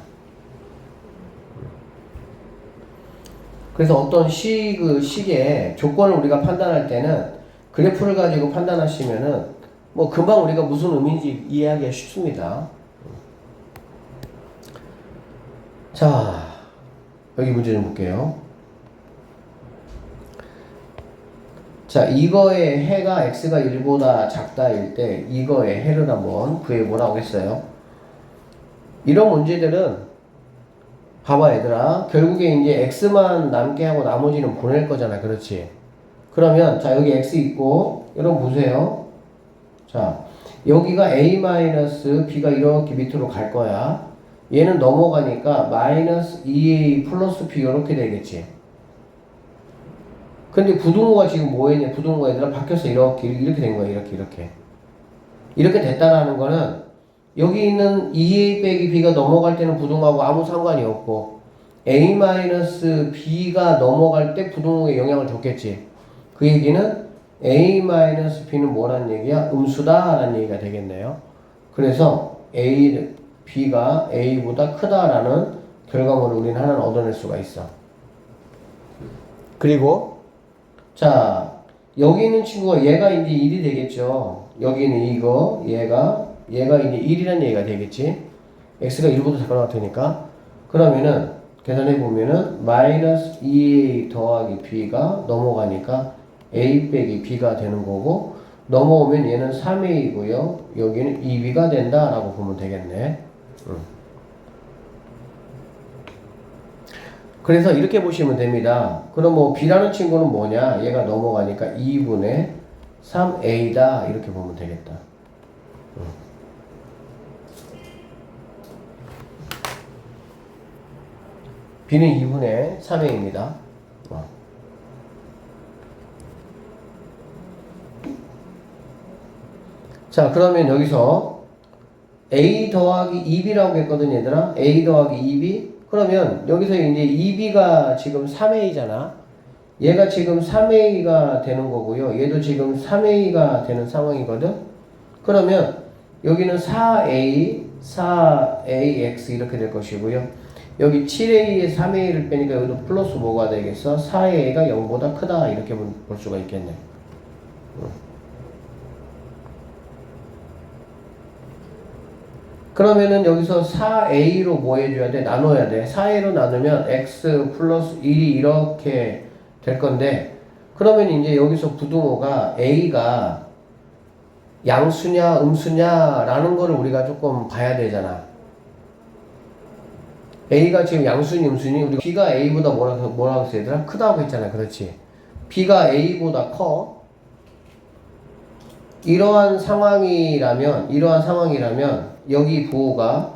그래서 어떤 식의 조건을 우리가 판단할 때는 그래프를 가지고 판단하시면은 뭐 금방 우리가 무슨 의미인지 이해하기가 쉽습니다. 자, 여기 문제 좀 볼게요. 자, 이거의 해가 x가 1보다 작다일 때 이거의 해를 한번 구해보라고 했어요. 이런 문제들은 봐봐 얘들아, 결국에 이제 x만 남게 하고 나머지는 보낼 거잖아. 그렇지? 그러면 자 여기 x 있고 여러분 보세요. 자 여기가 a-b가 이렇게 밑으로 갈 거야. 얘는 넘어가니까 마이너스 2a 플러스 b 이렇게 되겠지. 근데 부등호가 지금 뭐했냐? 부등호가 얘들아 바뀌었어. 이렇게 된 거야. 이렇게 됐다라는 거는 여기 있는 2a 빼기 b가 넘어갈 때는 부등호하고 아무 상관이 없고 a-b가 넘어갈 때 부등호에 영향을 줬겠지. 그 얘기는 a-b는 뭐란 얘기야? 음수다 라는 얘기가 되겠네요. 그래서 b가 a보다 크다라는 결과물을 우리는 하나 얻어낼 수가 있어. 그리고 자 여기 있는 친구가 얘가 이제 1이 되겠죠. 여기는 이거 얘가 이제 1이라는 얘기가 되겠지. x가 1보다 작거나 같으니까. 그러면은 계산해 보면은 마이너스 2a 더하기 b가 넘어가니까 a 빼기 b가 되는 거고, 넘어오면 얘는 3a이고요 여기는 2b가 된다 라고 보면 되겠네. 그래서 이렇게 보시면 됩니다. 그럼 뭐 b라는 친구는 뭐냐? 얘가 넘어가니까 2분의 3a다 이렇게 보면 되겠다. b는 2분의 3a입니다. 자 그러면 여기서 a 더하기 2b라고 했거든 얘들아. a 더하기 2b. 그러면 여기서 이제 2b가 지금 3a잖아. 얘가 지금 3a가 되는 거고요. 얘도 지금 3a가 되는 상황이거든. 그러면 여기는 4ax 이렇게 될 것이고요. 여기 7a에 3a를 빼니까 여기도 플러스 뭐가 되겠어? 4a가 0보다 크다 이렇게 볼 수가 있겠네. 그러면은 여기서 4a로 뭐 해줘야 돼? 나눠야 돼. 4a로 나누면 x 플러스 1이 이렇게 될 건데, 그러면 이제 여기서 부등호가 a가 양수냐 음수냐 라는 거를 우리가 조금 봐야 되잖아. a가 지금 양수니 음수니? 우리가 b가 a보다 뭐라고 했어 얘들아? 크다고 했잖아. 그렇지? b가 a보다 커. 이러한 상황이라면 여기 부호가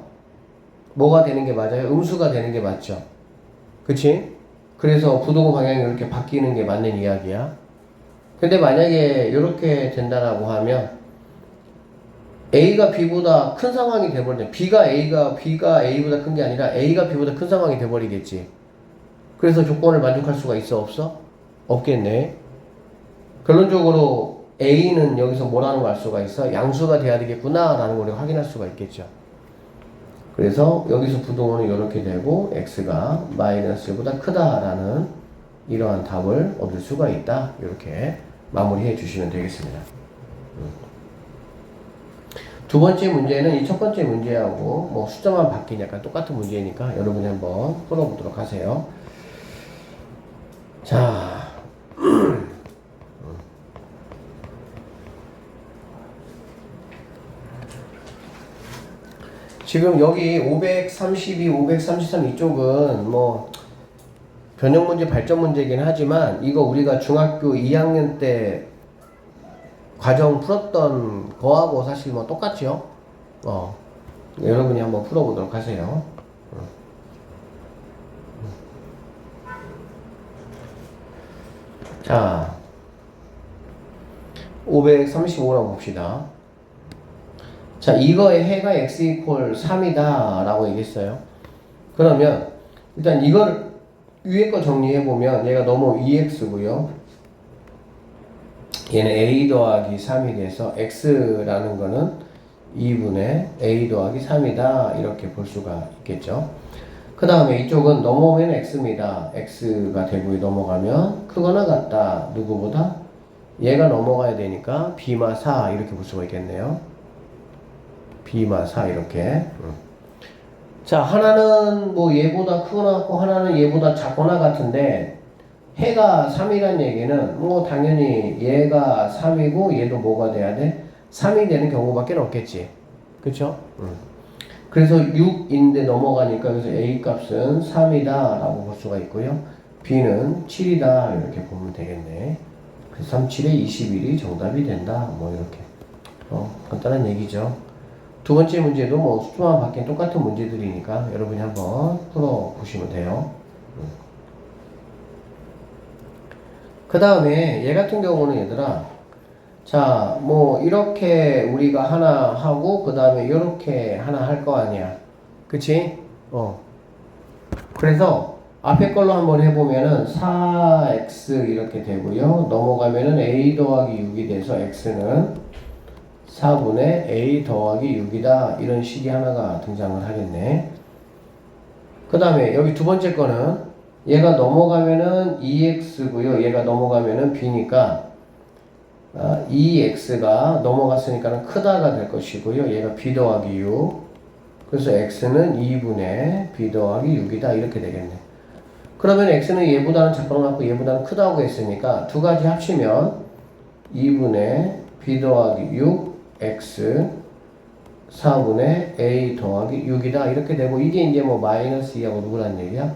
뭐가 되는 게 맞아요? 음수가 되는 게 맞죠? 그치? 그래서 부등호 방향이 이렇게 바뀌는 게 맞는 이야기야. 근데 만약에 이렇게 된다라고 하면 A가 B보다 큰 상황이 돼버리네. B가 A보다 큰 게 아니라 A가 B보다 큰 상황이 돼버리겠지. 그래서 조건을 만족할 수가 있어? 없어? 없겠네. 결론적으로 A는 여기서 뭐라는 걸 알 수가 있어? 양수가 돼야 되겠구나 라는 걸 우리가 확인할 수가 있겠죠. 그래서 여기서 부동호는 이렇게 되고 x가 마이너스보다 크다라는 이러한 답을 얻을 수가 있다. 이렇게 마무리해 주시면 되겠습니다. 두 번째 문제는 이 첫 번째 문제하고 뭐 숫자만 바뀌니까 똑같은 문제니까 여러분이 한번 풀어보도록 하세요. 자, 지금 여기 532, 533 이쪽은 뭐 변형 문제, 발전 문제긴 하지만 이거 우리가 중학교 2학년 때 과정 풀었던 거하고 사실 뭐 똑같죠? 여러분이 한번 풀어보도록 하세요. 자, 535라고 봅시다. 자, 이거의 해가 x 이퀄 3이다 라고 얘기했어요. 그러면 일단 이걸 위에 거 정리해보면 얘가 너무 2x고요 얘는 a 더하기 3이 돼서 x라는 거는 2분의 a 더하기 3이다 이렇게 볼 수가 있겠죠. 그 다음에 이쪽은 넘어오면 x입니다. x가 대부에 넘어가면 크거나 같다. 누구보다? 얘가 넘어가야 되니까 b마 4 이렇게 볼 수가 있겠네요. b마 4 이렇게. 자, 하나는 뭐 얘보다 크거나 같고 하나는 얘보다 작거나 같은데 해가 3이란 얘기는 뭐 당연히 얘가 3이고 얘도 뭐가 돼야 돼? 3이 되는 경우밖에 없겠지. 그쵸? 그래서 6인데 넘어가니까 그래서 A 값은 3이다 라고 볼 수가 있고요. B는 7이다 이렇게 보면 되겠네. 그래서 3, 7에 21이 정답이 된다. 뭐 이렇게. 간단한 얘기죠. 두 번째 문제도 뭐 숫자만 바뀐 똑같은 문제들이니까 여러분이 한번 풀어보시면 돼요. 그 다음에 얘 같은 경우는 얘들아, 자, 뭐 이렇게 우리가 하나 하고 그 다음에 이렇게 하나 할 거 아니야. 그치? 그래서 앞에 걸로 한번 해보면은 4x 이렇게 되고요. 넘어가면은 a 더하기 6이 돼서 x는 4분의 a 더하기 6이다. 이런 식이 하나가 등장을 하겠네. 그 다음에 여기 두 번째 거는 얘가 넘어가면은 2x고요. 얘가 넘어가면은 b니까 2x가 넘어갔으니까는 크다가 될 것이고요. 얘가 b 더하기 6. 그래서 x는 2분의 b 더하기 6이다. 이렇게 되겠네. 그러면 x는 얘보다는 작거나 같고 얘보다는 크다고 했으니까 두 가지 합치면 2분의 b 더하기 6 x 4분의 a 더하기 6이다. 이렇게 되고 이게 이제 뭐 마이너스 2하고 누구란 얘기야?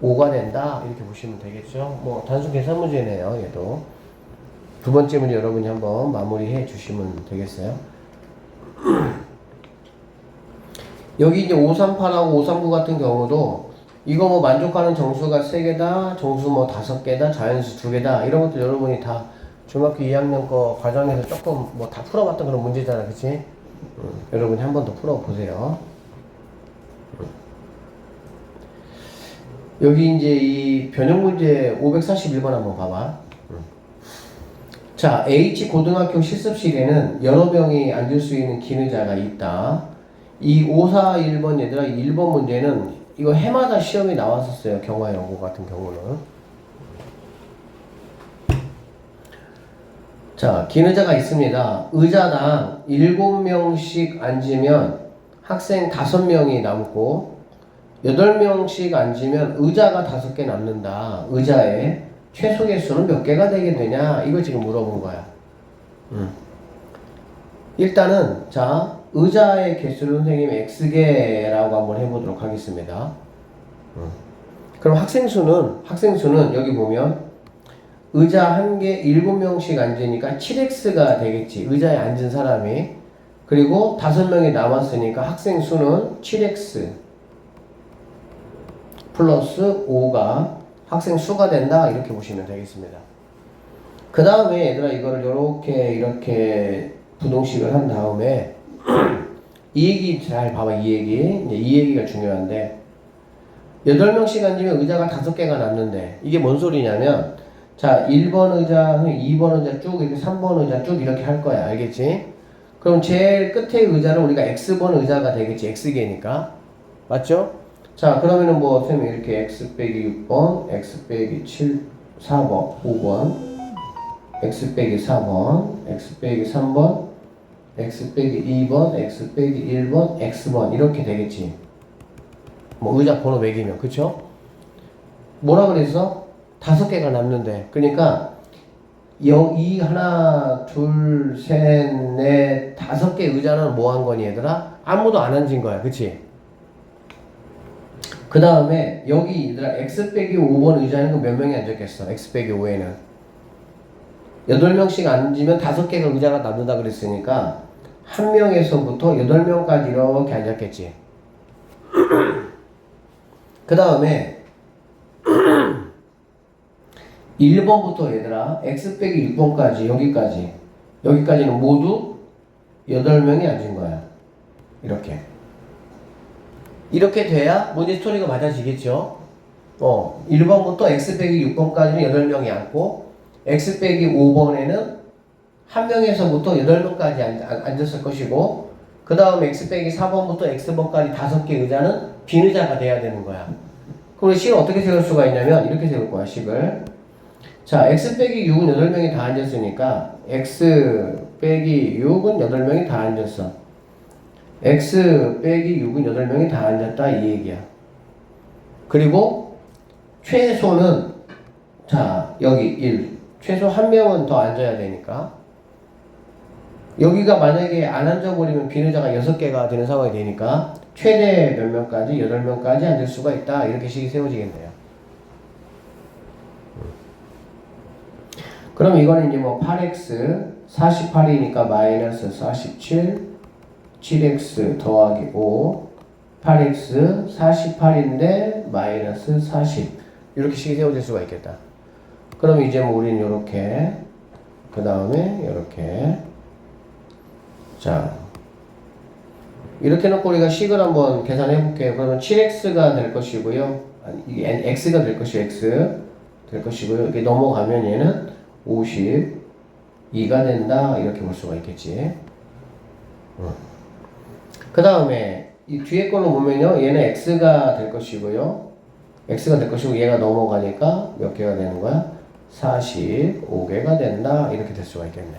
5가 된다. 이렇게 보시면 되겠죠. 뭐 단순 계산 문제네요. 얘도. 두 번째 문제 여러분이 한번 마무리해 주시면 되겠어요. 여기 이제 538하고 539 같은 경우도 이거 뭐 만족하는 정수가 3개다, 정수 뭐 5개다, 자연수 2개다 이런 것도 여러분이 다 중학교 2학년 거 과정에서 조금 뭐 다 풀어봤던 그런 문제잖아, 그치? 여러분이 한 번 더 풀어보세요. 여기 이제 이 변형 문제 541번 한번 봐봐. 자, H 고등학교 실습실에는 여러 명이 앉을 수 있는 긴 의자가 있다. 이 541번 얘들아, 1번 문제는 이거 해마다 시험이 나왔었어요. 경화 연구 같은 경우는. 자, 긴 의자가 있습니다. 의자당 7명씩 앉으면 학생 5명이 남고 8명씩 앉으면 의자가 5개 남는다. 의자에 최소 개수는 몇 개가 되게 되냐? 이걸 지금 물어본 거야. 일단은 자, 의자의 개수를 선생님 X개라고 한번 해보도록 하겠습니다. 그럼 학생 수는 여기 보면 의자 한 개 7명씩 앉으니까 7X가 되겠지. 의자에 앉은 사람이. 그리고 5명이 남았으니까 학생 수는 7X 플러스 5가 학생 수가 된다. 이렇게 보시면 되겠습니다. 그 다음에 얘들아 이거를 이렇게 부동식을 한 다음에 이 얘기 잘 봐봐. 이 얘기가 중요한데 8명씩 앉으면 의자가 5개가 남는데 이게 뭔 소리냐면 자, 1번 의자, 2번 의자 쭉, 이렇게 3번 의자 쭉 이렇게 할 거야. 알겠지? 그럼 제일 끝에 의자는 우리가 X번 의자가 되겠지. X개니까. 맞죠? 자, 그러면은 뭐, 선생님 이렇게 X 빼기 6번, X 빼기 4번, 5번, X 빼기 4번, X 빼기 3번, X 빼기 2번, X 빼기 1번, X번. 이렇게 되겠지. 뭐, 의자 번호 매기면. 그쵸? 뭐라 그랬어? 5개가 남는데. 그러니까, 이 하나, 둘, 셋, 넷, 5개 의자는 뭐 한 거니, 얘들아? 아무도 안 앉은 거야. 그치? 그 다음에, 여기, 얘들아, X 빼기 5번 의자는 몇 명이 앉았겠어? X 빼기 5에는. 8명씩 앉으면 5개가 의자가 남는다 그랬으니까, 1명에서부터 8명까지 이렇게 앉았겠지. 그 다음에, 1번부터 얘들아 x 빼기 6번까지 여기까지는 모두 8명이 앉은 거야. 이렇게 돼야 문제 스토리가 맞아지겠죠. 1번부터 x 빼기 6번까지는 8명이 앉고 x 빼기 5번에는 1명에서부터 8명까지 앉았을 것이고 그 다음 x 빼기 4번부터 x번까지 5개 의자는 빈 의자가 돼야 되는 거야. 그럼 식을 어떻게 세울 수가 있냐면 이렇게 세울 거야. 식을 자, x 빼기 6은 8명이 다 앉았으니까 x 빼기 6은 8명이 다 앉았어. x 빼기 6은 8명이 다 앉았다 이 얘기야. 그리고 최소는 자, 여기 1. 최소 1명은 더 앉아야 되니까 여기가 만약에 안 앉아버리면 빈 의자가 6개가 되는 상황이 되니까 최대 몇 명까지? 8명까지 앉을 수가 있다. 이렇게 식이 세워지겠네요. 그럼 이거는 이제 뭐 8x 48이니까 마이너스 47 7x 더하기 5 8x 48인데 마이너스 40 이렇게 식이 세워질 수가 있겠다. 그럼 이제 뭐 우리는 요렇게 그 다음에 요렇게 자 이렇게 놓고 우리가 식을 한번 계산해 볼게요. 그러면 7x가 될 것이고요. 이게 x가 될 것이고 x 될 것이고요. 이게 넘어가면 얘는 52가 된다 이렇게 볼 수가 있겠지. 그 다음에 이 뒤에 걸로 보면요 얘는 x가 될 것이고요 x가 될 것이고 얘가 넘어가니까 몇 개가 되는 거야? 45개가 된다 이렇게 될 수가 있겠네.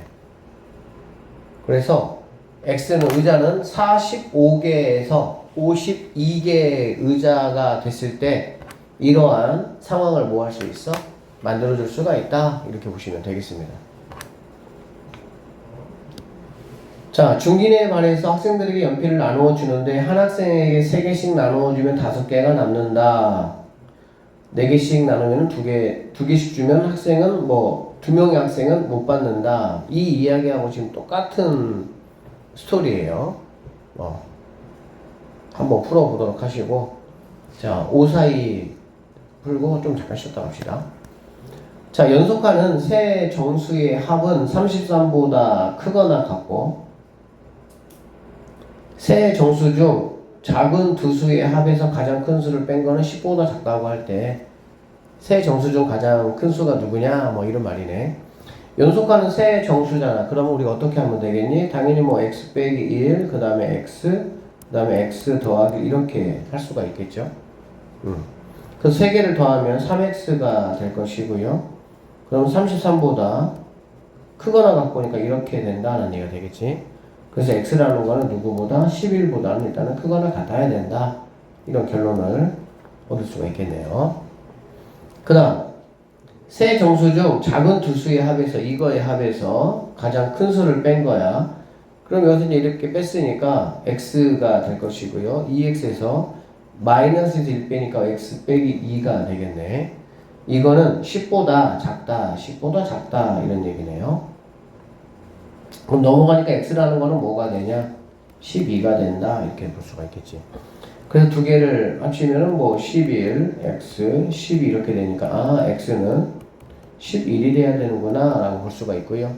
그래서 x는 의자는 45개에서 52개의 의자가 됐을 때 이러한 상황을 뭐 할 수 있어? 만들어줄 수가 있다 이렇게 보시면 되겠습니다. 자, 중기내에 반해서 학생들에게 연필을 나누어 주는데 한 학생에게 3개씩 나누어 주면 5개가 남는다. 4개씩 나누면 2개씩 주면 학생은 뭐 2명의 학생은 못 받는다. 이 이야기하고 지금 똑같은 스토리예요. 한번 풀어보도록 하시고 자, 5 사이 풀고 좀 잠깐 쉬었다 갑시다. 자, 연속하는 세 정수의 합은 33보다 크거나 같고 세 정수 중 작은 두 수의 합에서 가장 큰 수를 뺀 거는 10보다 작다고 할 때 세 정수 중 가장 큰 수가 누구냐 뭐 이런 말이네. 연속하는 세 정수잖아. 그러면 우리가 어떻게 하면 되겠니? 당연히 뭐 x 빼기 1 그 다음에 x 그 다음에 x 더하기 이렇게 할 수가 있겠죠. 그 세 개를 더하면 3x가 될 것이고요. 그럼 33보다 크거나 같고니까 이렇게 된다는 얘기가 되겠지. 그래서 x라는 거는 누구보다 11보다는 일단은 크거나 같아야 된다. 이런 결론을 얻을 수가 있겠네요. 그 다음 세 정수 중 작은 두 수의 합에서 이거의 합에서 가장 큰 수를 뺀 거야. 그럼 여기서 이제 이렇게 뺐으니까 x가 될 것이고요. 2x에서 마이너스에서 1 빼니까 x 빼기 2가 되겠네. 이거는 10보다 작다, 10보다 작다 이런 얘기네요. 그럼 넘어가니까 x라는 거는 뭐가 되냐? 12가 된다 이렇게 볼 수가 있겠지. 그래서 두 개를 합치면은 뭐 11, x, 12 이렇게 되니까 아 x는 11이 돼야 되는구나 라고 볼 수가 있고요.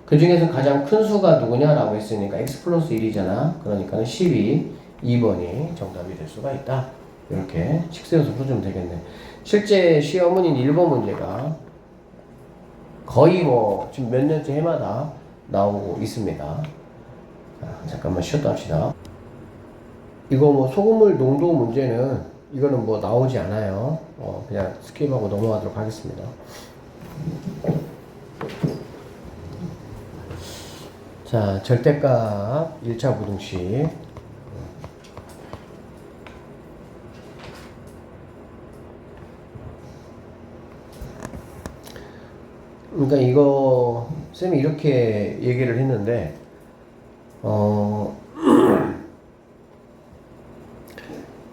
그 중에서 가장 큰 수가 누구냐 라고 했으니까 x 플러스 1이잖아. 그러니까 12, 2번이 정답이 될 수가 있다. 이렇게 식세워서 풀어주면 되겠네. 실제 시험은 1번 문제가 거의 뭐 지금 몇 년째 해마다 나오고 있습니다. 자, 잠깐만 쉬었다 합시다. 이거 뭐 소금물 농도 문제는 이거는 뭐 나오지 않아요. 그냥 스킵하고 넘어가도록 하겠습니다. 자, 절대값 1차 부등식. 그러니까 이거 쌤이 이렇게 얘기를 했는데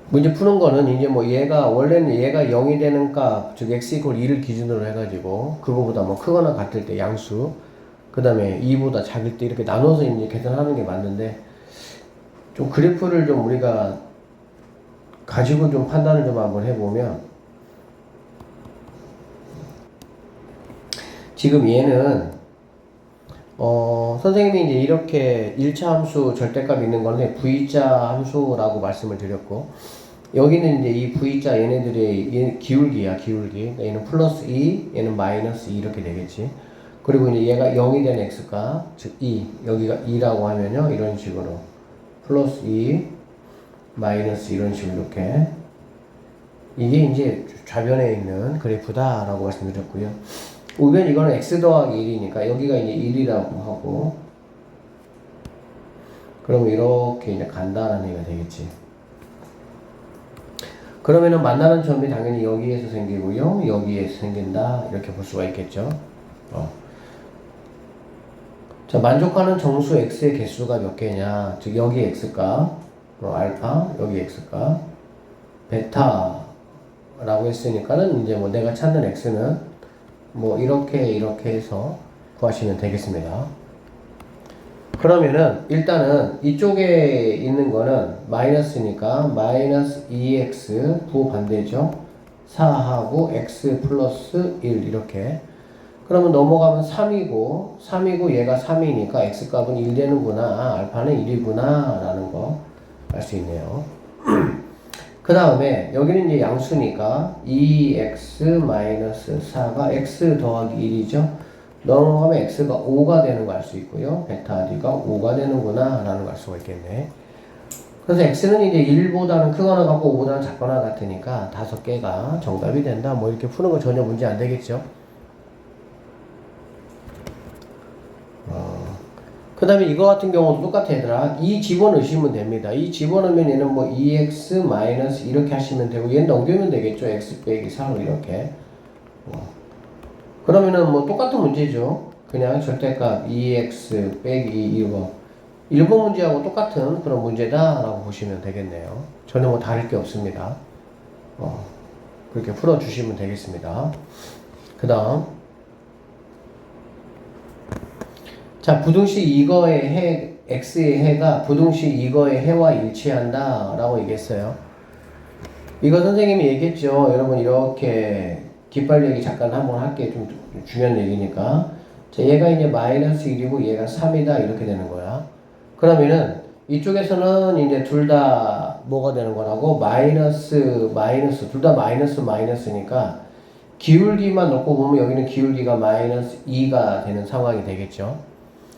문제 푸는 거는 이제 뭐 얘가 원래는 얘가 0이 되는 값, 즉 x 이퀄 2를 기준으로 해가지고 그거보다 뭐 크거나 같을 때 양수, 그 다음에 2보다 작을 때 이렇게 나눠서 이제 계산하는 게 맞는데 좀 그래프를 좀 우리가 가지고 좀 판단을 좀 한번 해보면 지금 얘는 선생님이 이제 이렇게 1차 함수 절대값 있는 건데 V자 함수라고 말씀을 드렸고 여기는 이제 이 V자 얘네들의 기울기야 기울기. 얘는 플러스 2 얘는 마이너스 2 이렇게 되겠지. 그리고 이제 얘가 0이 된 x값 즉 2 여기가 2라고 하면요 이런 식으로 플러스 2 마이너스 이런 식으로 이렇게 이게 이제 좌변에 있는 그래프다 라고 말씀드렸고요. 우변 이거는 x 더하기 1이니까 여기가 이제 1이라고 하고 그러면 이렇게 이제 간다라는 얘기가 되겠지. 그러면은 만나는 점이 당연히 여기에서 생기고요 여기에서 생긴다 이렇게 볼 수가 있겠죠. 자, 만족하는 정수 x의 개수가 몇 개냐, 즉 여기 x값 알파 여기 x값 베타라고 했으니까는 이제 뭐 내가 찾는 x는 뭐 이렇게 해서 구하시면 되겠습니다. 그러면은 일단은 이쪽에 있는 거는 마이너스니까 마이너스 2x 부반대죠. 4하고 x 플러스 1 이렇게. 그러면 넘어가면 3이고 얘가 3이니까 x값은 1 되는구나, 알파는 1이구나 라는 거 알 수 있네요. 그 다음에 여기는 이제 양수니까 2x-4가 x 더하기 1이죠. 넘어가면 x가 5가 되는 거 알 수 있고요. 베타 d가 5가 되는구나 라는 걸 알 수가 있겠네. 그래서 x는 이제 1보다는 크거나 같고 5보다는 작거나 같으니까 5개가 정답이 된다. 뭐 이렇게 푸는 거 전혀 문제 안 되겠죠. 그 다음에 이거 같은 경우도 똑같아 얘들아. 2 집어넣으시면 됩니다. 2 집어넣으면 얘는 뭐 2x 마이너스 이렇게 하시면 되고 얘는 넘기면 되겠죠. x 빼기 4로 이렇게. 그러면은 뭐 똑같은 문제죠. 그냥 절대값 2x 빼기 2거 1번 문제하고 똑같은 그런 문제다 라고 보시면 되겠네요. 전혀 뭐 다를 게 없습니다. 그렇게 풀어주시면 되겠습니다. 그 다음 자, 부등식 이거의 x의 해가 부등식 이거의 해와 일치한다 라고 얘기했어요. 이거 선생님이 얘기했죠. 여러분 이렇게 깃발 얘기 잠깐 한번 할게. 좀 중요한 얘기니까. 자, 얘가 이제 마이너스 1이고 얘가 3이다 이렇게 되는 거야. 그러면은 이쪽에서는 이제 둘 다 뭐가 되는 거라고? 마이너스 둘 다 마이너스니까 기울기만 넣고 보면 여기는 기울기가 마이너스 2가 되는 상황이 되겠죠.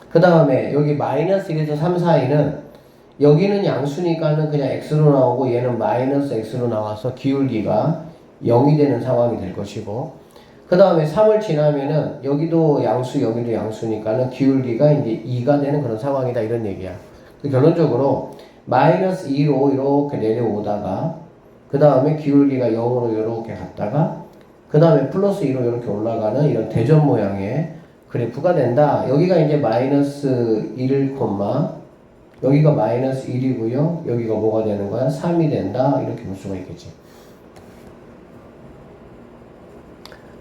그 다음에 여기 마이너스 1에서 3 사이는 여기는 양수니까는 그냥 x로 나오고 얘는 마이너스 x로 나와서 기울기가 0이 되는 상황이 될 것이고 그 다음에 3을 지나면은 여기도 양수 여기도 양수니까는 기울기가 이제 2가 되는 그런 상황이다 이런 얘기야. 결론적으로 마이너스 2로 이렇게 내려오다가 그 다음에 기울기가 0으로 이렇게 갔다가 그 다음에 플러스 2로 이렇게 올라가는 이런 대전 모양의 그래프가 된다. 여기가 이제 마이너스 1, 여기가 마이너스 1이고요. 여기가 뭐가 되는 거야? 3이 된다. 이렇게 볼 수가 있겠지.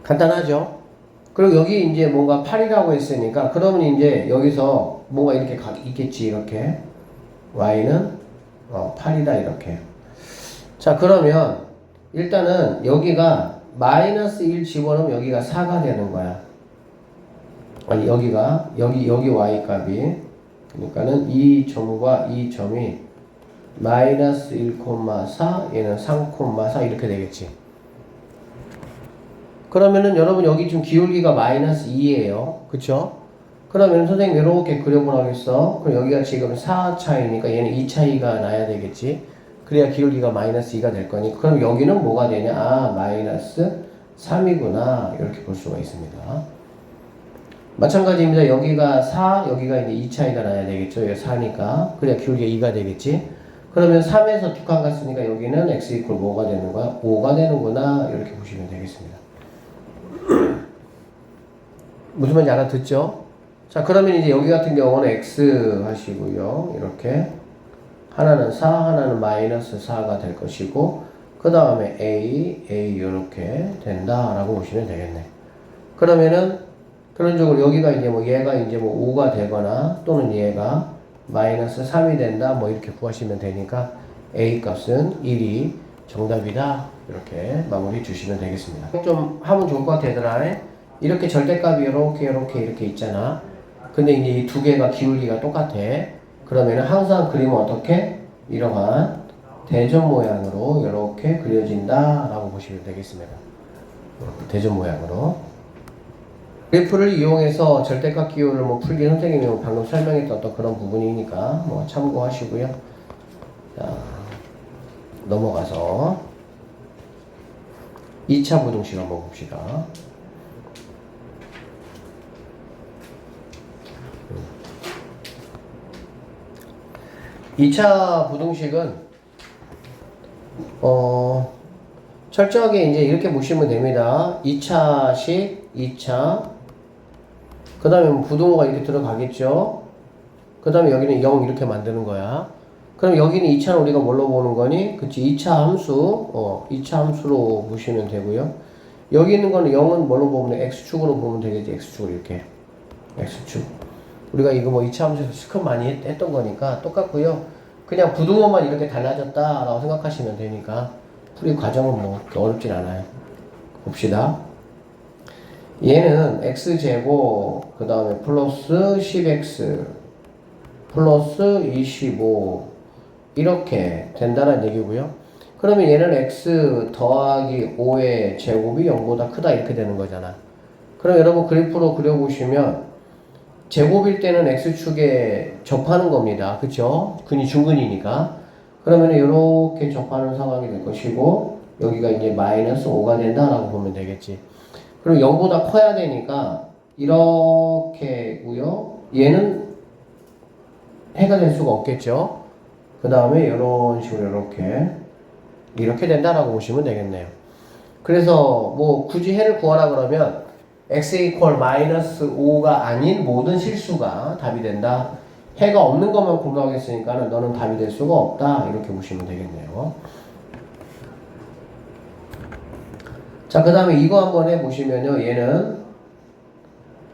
간단하죠? 그리고 여기 이제 뭔가 8이라고 했으니까 그러면 이제 여기서 뭔가 이렇게 있겠지. 이렇게. y는 8이다. 이렇게. 자, 그러면 일단은 여기가 마이너스 1 집어넣으면 여기가 4가 되는 거야. 아니 여기 y 값이 그러니까는 이 점과 이 점이 마이너스 1,4 얘는 3,4 이렇게 되겠지. 그러면은 여러분 여기 지금 기울기가 마이너스 2예요. 그쵸? 그러면 선생님 이렇게 그려보라겠어. 그럼 여기가 지금 4 차이니까 얘는 2 차이가 나야 되겠지. 그래야 기울기가 마이너스 2가 될 거니. 그럼 여기는 뭐가 되냐? 아, 마이너스 3이구나. 이렇게 볼 수가 있습니다. 마찬가지입니다. 여기가 4, 여기가 이제 2 차이가 나야 되겠죠. 여기 4니까. 그래야 기울기가 2가 되겠지. 그러면 3에서 두 칸 갔으니까 여기는 x 이퀄 뭐가 되는 거야? 5가 되는구나. 이렇게 보시면 되겠습니다. 무슨 말인지 알아듣죠? 자, 그러면 이제 여기 같은 경우는 x 하시고요. 이렇게. 하나는 4, 하나는 마이너스 4가 될 것이고, 그 다음에 a, 이렇게 된다라고 보시면 되겠네. 그러면은, 그런 쪽으로 여기가 이제 뭐 얘가 이제 뭐 5가 되거나, 또는 얘가 마이너스 3이 된다, 뭐 이렇게 구하시면 되니까, a 값은 1이 정답이다. 이렇게 마무리 주시면 되겠습니다. 좀 하면 좋을 것 같아, 얘들아. 이렇게 절대값이 이렇게 있잖아. 근데 이제 이 두 개가 기울기가 똑같아. 그러면은 항상 그림은 어떻게? 이러한 대전 모양으로 이렇게 그려진다라고 보시면 되겠습니다. 대전 모양으로. 그래프를 이용해서 절대값 기호를 뭐 풀기 선생님이 뭐 방금 설명했던 어떤 그런 부분이니까 뭐 참고하시고요. 자, 넘어가서 2차 부등식 한번 봅시다. 2차 부등식은 철저하게 이제 이렇게 보시면 됩니다. 2차식, 2차 그 다음에 뭐 부등호가 이렇게 들어가겠죠. 그 다음에 여기는 0 이렇게 만드는 거야. 그럼 여기는 2차는 우리가 뭘로 보는 거니? 그치, 2차 함수 2차 함수로 보시면 되고요. 여기 있는 거는 0은 뭘로 보면 x축으로 보면 되겠지. x축으로 이렇게 x축. 우리가 이거 뭐 2차 함수에서 시컷 많이 했던 거니까 똑같고요. 그냥 부등호만 이렇게 달라졌다라고 생각하시면 되니까 풀이 과정은 뭐 그렇게 어렵진 않아요. 봅시다. 얘는 x제곱 그 다음에 플러스 10x 플러스 25 이렇게 된다는 얘기고요. 그러면 얘는 x 더하기 5의 제곱이 0보다 크다 이렇게 되는 거잖아. 그럼 여러분 그래프로 그려보시면 제곱일 때는 x축에 접하는 겁니다. 그쵸? 근이 중근이니까. 그러면 이렇게 접하는 상황이 될 것이고 여기가 이제 마이너스 5가 된다라고 보면 되겠지. 그리고 0보다 커야 되니까 이렇게고요. 얘는 해가 될 수가 없겠죠. 그 다음에 이런 식으로 이렇게 된다라고 보시면 되겠네요. 그래서 뭐 굳이 해를 구하라 그러면 x 이퀄 마이너스 5가 아닌 모든 실수가 답이 된다. 해가 없는 것만 공부하겠으니까 너는 답이 될 수가 없다. 이렇게 보시면 되겠네요. 자, 그 다음에 이거 한번 해보시면요. 얘는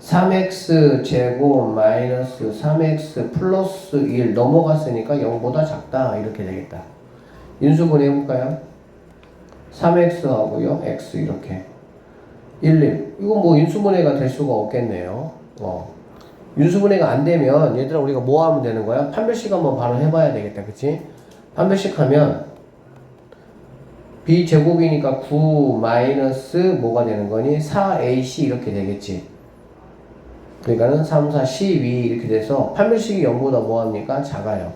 3x 제곱 마이너스 3x 플러스 1 넘어갔으니까 0보다 작다. 이렇게 되겠다. 인수분해 해볼까요? 3x 하고요. x 이렇게. 1, 1. 이건 뭐 인수분해가 될 수가 없겠네요. 인수분해가 안 되면 얘들아 우리가 뭐 하면 되는 거야? 판별식 한번 바로 해봐야 되겠다. 그치? 판별식 하면 b제곱이니까 9 마이너스 뭐가 되는 거니? 4ac 이렇게 되겠지. 그러니까는 3, 4, 12 이렇게 돼서 판별식이 0보다 뭐합니까? 작아요.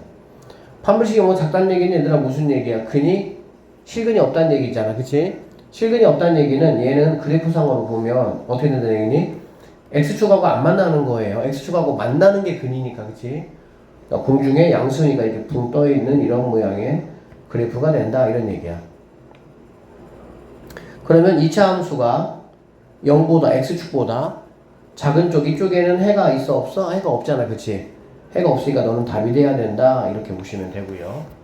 판별식이 0보다 작다는 얘기는 얘들아 무슨 얘기야? 근이 실근이 없다는 얘기잖아. 그치? 실근이 없다는 얘기는 얘는 그래프상으로 보면 어떻게 된다는 얘기니? x축하고 안 만나는 거예요. x축하고 만나는 게 근이니까. 그치? 그러니까 공중에 양수니까 이렇게 붕 떠있는 이런 모양의 그래프가 된다. 이런 얘기야. 그러면 2차 함수가 0보다 x축보다 작은 쪽 이쪽에는 해가 있어 없어? 해가 없잖아. 그치? 해가 없으니까 너는 답이 돼야 된다. 이렇게 보시면 되고요.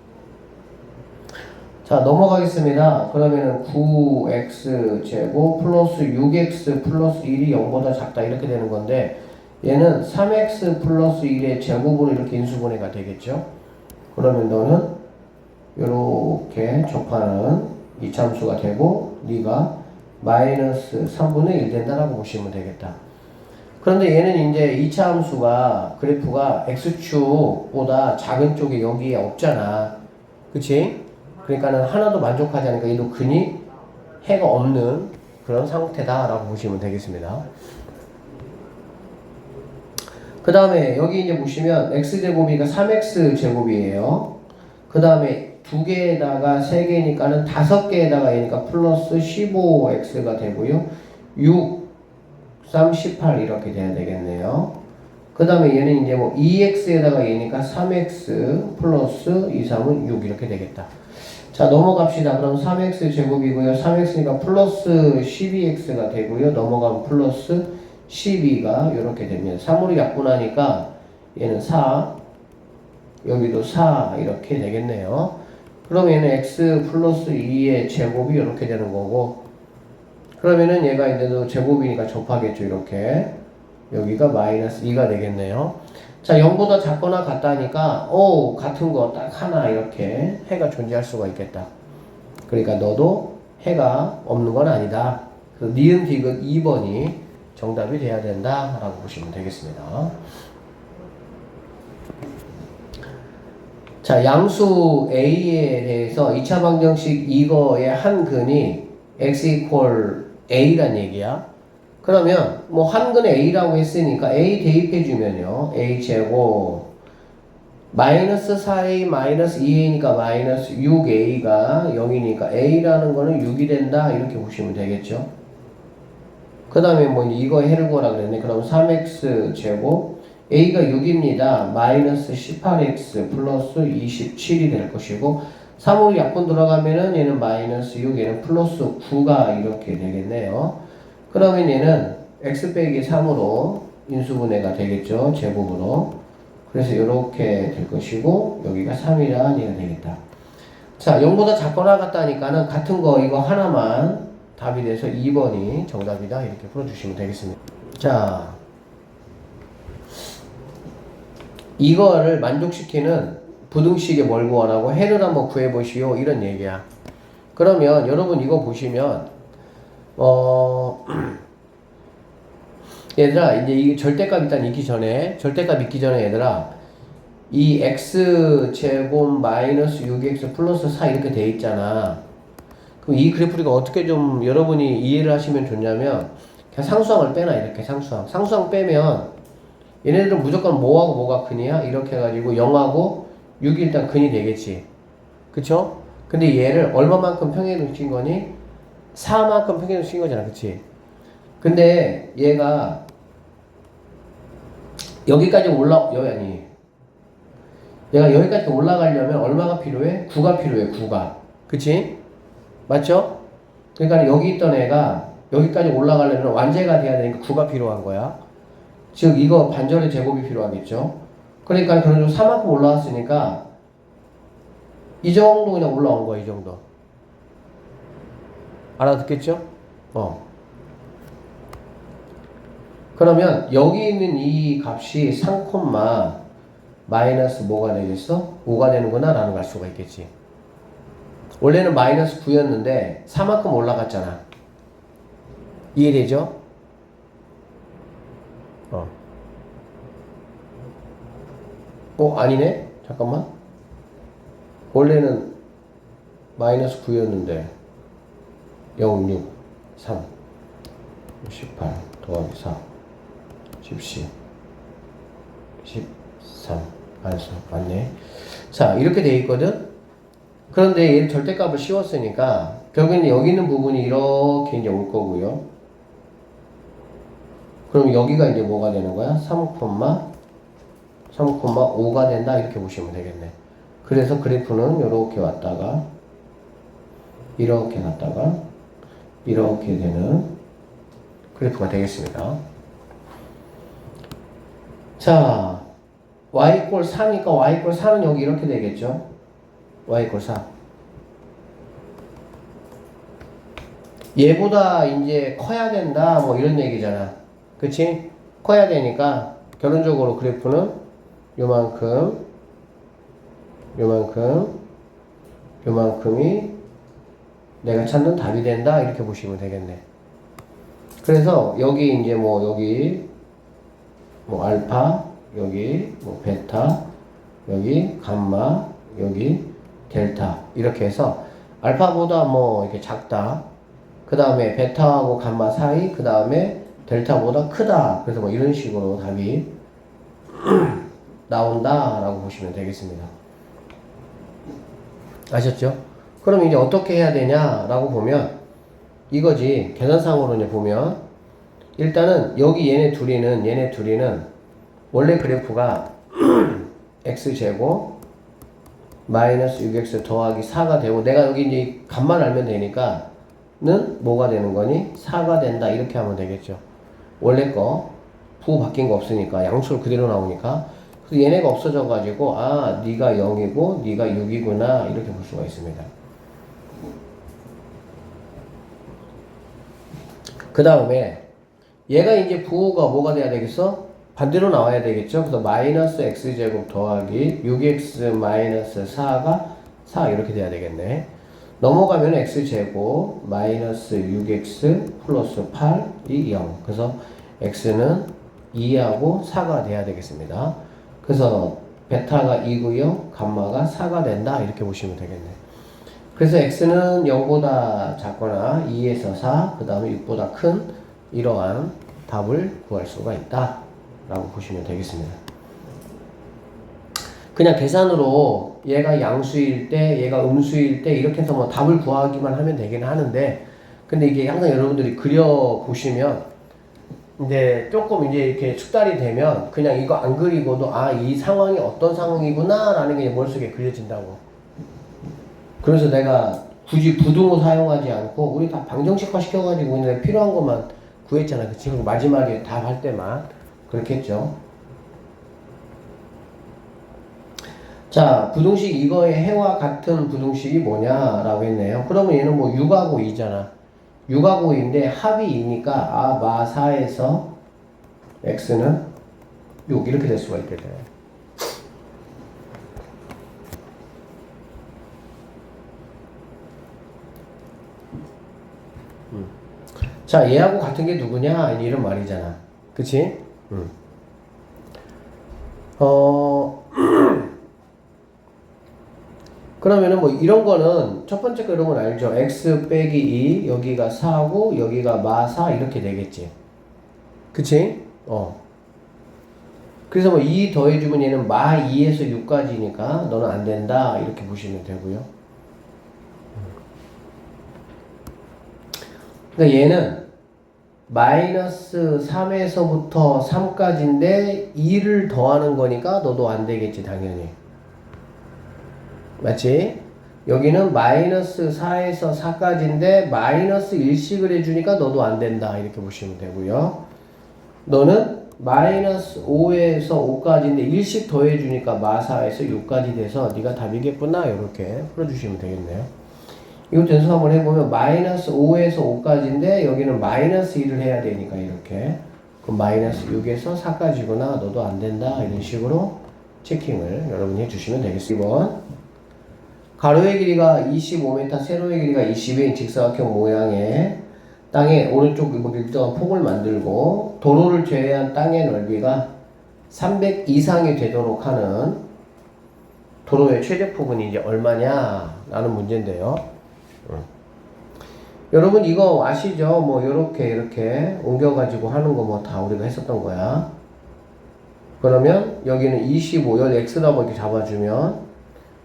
자, 넘어가겠습니다. 그러면은 9x 제곱 플러스 6x 플러스 1이 0보다 작다 이렇게 되는 건데 얘는 3x 플러스 1의 제곱으로 이렇게 인수분해가 되겠죠. 그러면 너는 이렇게 접하는 이참수가 되고 네가 마이너스 3분의 1 된다라고 보시면 되겠다. 그런데 얘는 이제 2차 함수가 그래프가 x축보다 작은 쪽에 여기에 없잖아. 그치? 그러니까는 하나도 만족하지 않으니까 얘도 근이 해가 없는 그런 상태다라고 보시면 되겠습니다. 그 다음에 여기 이제 보시면 x제곱이니까 3x제곱이에요. 그 다음에 2개에다가 3개니까는 5개에다가 얘니까 플러스 15x가 되고요. 6, 3, 18 이렇게 돼야 되겠네요. 그 다음에 얘는 이제 뭐 2x에다가 얘니까 3x 플러스 2, 3은 6 이렇게 되겠다. 자, 넘어갑시다. 그럼 3x 제곱이고요. 3x니까 플러스 12x가 되고요. 넘어가면 플러스 12가 이렇게 되면 3으로 약분하니까 얘는 4, 여기도 4 이렇게 되겠네요. 그럼 얘는 x 플러스 2의 제곱이 이렇게 되는 거고, 그러면은 얘가 이제도 제곱이니까 접하겠죠. 이렇게 여기가 마이너스 2가 되겠네요. 자, 0보다 작거나 같다니까 같은 거 딱 하나 이렇게 해가 존재할 수가 있겠다. 그러니까 너도 해가 없는 건 아니다. 그래서 니은 디귿 2번이 정답이 돼야 된다 라고 보시면 되겠습니다. 자, 양수 A에 대해서 2차 방정식 이거의 한 근이 x equal A란 얘기야. 그러면 뭐 한 근에 A라고 했으니까 A 대입해주면요, A 제곱 마이너스 4A 마이너스 2A니까 마이너스 6A가 0이니까 A라는 거는 6이 된다 이렇게 보시면 되겠죠. 그 다음에 뭐 이거 해를 구하라 그랬네. 그럼 3x 제곱 A가 6입니다. 마이너스 18x 플러스 27이 될 것이고, 3으로 약분 들어가면은 얘는 마이너스 6, 얘는 플러스 9가 이렇게 되겠네요. 그러면 얘는 x 빼기 3으로 인수분해가 되겠죠. 제곱으로. 그래서 이렇게 될 것이고, 여기가 3이란 얘가 되겠다. 자, 0보다 작거나 같다니까는 같은 거 이거 하나만 답이 돼서 2번이 정답이다 이렇게 풀어주시면 되겠습니다. 자, 이거를 만족시키는 부등식에 뭘 구하라고? 해를 한번 구해보시오 이런 얘기야. 그러면 여러분 이거 보시면 얘들아, 이제 이 절대값 일단 있기 전에, 절대값 있기 전에 얘들아, 이 x제곱 마이너스 6x 플러스 4 이렇게 돼 있잖아. 그럼 이 그래프가 어떻게 좀 여러분이 이해를 하시면 좋냐면, 그냥 상수항을 빼놔. 이렇게 상수항 빼면 얘네들은 무조건 뭐하고 뭐가 근이야? 이렇게 해가지고 0하고 6이 일단 근이 되겠지. 그쵸? 근데 얘를 얼마만큼 평행을 시킨 거니? 4만큼 평행을 시킨 거잖아. 그치? 근데 얘가 여기까지 얘가 여기까지 올라가려면 얼마가 필요해? 9가 필요해. 9가. 그치? 맞죠? 그러니까 여기 있던 애가 여기까지 올라가려면 완제가 돼야 되니까 9가 필요한 거야. 즉 이거 반절의 제곱이 필요하겠죠. 그러니까 그런 4만큼 올라왔으니까 이 정도 그냥 올라온 거야. 이 정도. 알아듣겠죠? 그러면 여기 있는 이 값이 3, 마이너스 뭐가 되겠어? 5가 되는구나 라는 걸 알 수가 있겠지. 원래는 마이너스 9였는데 4만큼 올라갔잖아. 이해되죠? 아니네? 잠깐만. 원래는 마이너스 9였는데 0, 6, 3, 18 더하기 4 14 13 맞네. 자, 이렇게 돼 있거든. 그런데 얘 절대값을 씌웠으니까 결국에는 여기 있는 부분이 이렇게 이제 올 거고요. 그럼 여기가 이제 뭐가 되는 거야? 3,5가 된다 이렇게 보시면 되겠네. 그래서 그래프는 이렇게 왔다가 이렇게 갔다가 이렇게 되는 그래프가 되겠습니다. 자, y 꼴 4니까 y 꼴 4는 여기 이렇게 되겠죠. y 꼴 4. 얘보다 이제 커야 된다 뭐 이런 얘기잖아. 그치? 커야 되니까 결론적으로 그래프는 요만큼이 내가 찾는 답이 된다 이렇게 보시면 되겠네. 그래서 여기 이제 여기 알파, 여기 베타, 여기 감마, 여기 델타 이렇게 해서 알파보다 이렇게 작다. 그 다음에 베타하고 감마 사이, 그 다음에 델타보다 크다. 그래서 뭐 이런 식으로 답이 나온다라고 보시면 되겠습니다. 아셨죠? 그럼 이제 어떻게 해야 되냐라고 보면 이거지. 계산상으로 이제 보면 일단은 여기 얘네 둘이는 원래 그래프가 x제곱 마이너스 6x 더하기 4가 되고 내가 여기 이제 값만 알면 되니까 는 뭐가 되는 거니? 4가 된다 이렇게 하면 되겠죠. 원래 거 부호 바뀐 거 없으니까 양수로 그대로 나오니까 그래서 얘네가 없어져 가지고 아 네가 0이고 네가 6이구나 이렇게 볼 수가 있습니다. 그 다음에 얘가 이제 부호가 뭐가 돼야 되겠어? 반대로 나와야 되겠죠. 그래서 마이너스 x제곱 더하기 6x 마이너스 4가 4 이렇게 돼야 되겠네. 넘어가면 x제곱 마이너스 6x 플러스 8이 0. 그래서 x는 2하고 4가 돼야 되겠습니다. 그래서 베타가 2고요. 감마가 4가 된다. 이렇게 보시면 되겠네. 그래서 x는 0보다 작거나 2에서 4, 그 다음에 6보다 큰 이러한 답을 구할 수가 있다. 라고 보시면 되겠습니다. 그냥 계산으로 얘가 양수일 때, 얘가 음수일 때 이렇게 해서 뭐 답을 구하기만 하면 되긴 하는데 근데 이게 항상 여러분들이 그려보시면 이제 조금 이제 이렇게 숙달이 되면 그냥 이거 안 그리고도 아, 이 상황이 어떤 상황이구나 라는 게 머릿속에 그려진다고. 그래서 내가 굳이 부등호 사용하지 않고 우리 다 방정식화 시켜가지고 그냥 필요한 것만 구했잖아. 그치? 마지막에 답할 때만 그렇게 했죠. 자, 부등식 이거의 해와 같은 부등식이 뭐냐라고 했네요. 그러면 얘는 뭐 6하고 2잖아. 6하고 2인데 합이 2니까 아, 마 4에서 x는 6 이렇게 될 수가 있겠네. 자, 얘하고 같은 게 누구냐? 이런 말이잖아. 그치? 그러면은 뭐 이런 거는 첫 번째 거 이런 건 알죠? x 빼기 2 여기가 4고 여기가 마 4 이렇게 되겠지. 그치? 그래서 뭐 2 더해주면 얘는 마 2에서 6까지니까 너는 안 된다 이렇게 보시면 되고요. 그러니까 얘는 마이너스 3에서부터 3까지인데 2를 더하는 거니까 너도 안 되겠지 당연히. 맞지? 여기는 마이너스 4에서 4까지인데 마이너스 1씩을 해주니까 너도 안 된다 이렇게 보시면 되고요. 너는 마이너스 5에서 5까지인데 1씩 더해주니까 마 4에서 6까지 돼서 네가 답이겠구나 이렇게 풀어주시면 되겠네요. 이거 연습 한번 해보면 마이너스 5에서 5까지인데 여기는 마이너스 1을 해야 되니까 이렇게 그럼 마이너스 6에서 4까지구나 너도 안 된다 이런 식으로 체킹을 여러분이 해주시면 되겠습니다. 2번 가로의 길이가 25m 세로의 길이가 20인 직사각형 모양의 땅의 오른쪽 일정한 폭을 만들고 도로를 제외한 땅의 넓이가 300 이상이 되도록 하는 도로의 최대 폭은 이제 얼마냐 라는 문제인데요. 여러분 이거 아시죠? 뭐 이렇게 옮겨가지고 하는 거 뭐 다 우리가 했었던 거야. 그러면 여기는 25, 여기 x라고 이렇게 잡아주면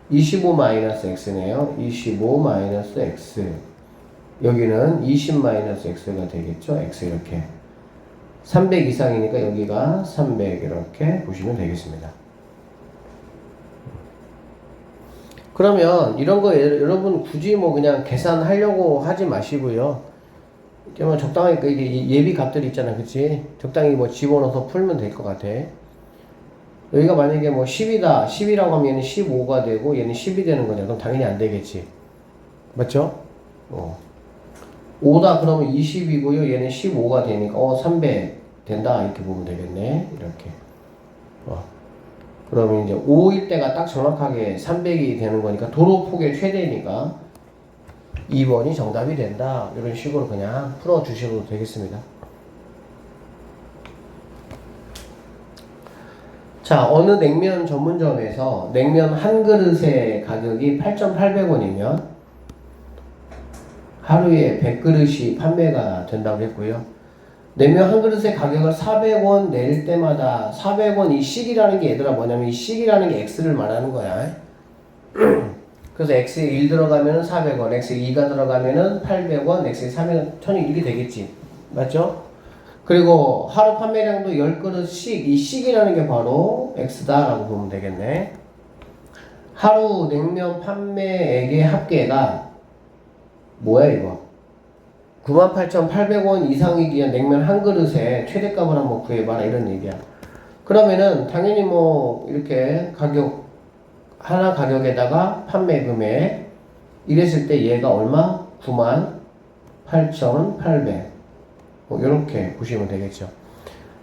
25 마이너스 x네요. 25 마이너스 x. 여기는 20 마이너스 x가 되겠죠? x 이렇게. 300 이상이니까 여기가 300 이렇게 보시면 되겠습니다. 그러면 이런 거 여러분 굳이 뭐 그냥 계산하려고 하지 마시고요. 뭐 적당히 이게 예비 값들 있잖아, 그치? 적당히 뭐 집어넣어서 풀면 될 것 같아. 여기가 만약에 뭐 10이다, 10이라고 하면 얘는 15가 되고 얘는 10이 되는 거냐? 그럼 당연히 안 되겠지. 맞죠? 5다 그러면 20이고요. 얘는 15가 되니까 300 된다 이렇게 보면 되겠네. 이렇게. 그러면 이제 5일 때가 딱 정확하게 300이 되는 거니까 도로 폭의 최대니까 2번이 정답이 된다. 이런 식으로 그냥 풀어 주셔도 되겠습니다. 자, 어느 냉면 전문점에서 냉면 한 그릇의 가격이 8,800원이면 하루에 100그릇이 판매가 된다고 했고요. 냉면 한 그릇의 가격을 400원 낼 때마다 400원 이 식이라는 게 얘들아 뭐냐면 이 식이라는 게 X를 말하는 거야. 그래서 X에 1 들어가면은 400원, X에 2가 들어가면은 800원, X에 3은 1000원 이렇게 되겠지. 맞죠? 그리고 하루 판매량도 10그릇씩 이 식이라는 게 바로 X다라고 보면 되겠네. 하루 냉면 판매액의 합계가 뭐야 이거? 98,800원 이상이기에 냉면 한 그릇에 최대값을 한번 구해봐라 이런 얘기야. 그러면은 당연히 뭐 이렇게 가격 하나 가격에다가 판매 금액 이랬을 때 얘가 얼마? 98,800 뭐 이렇게 보시면 되겠죠.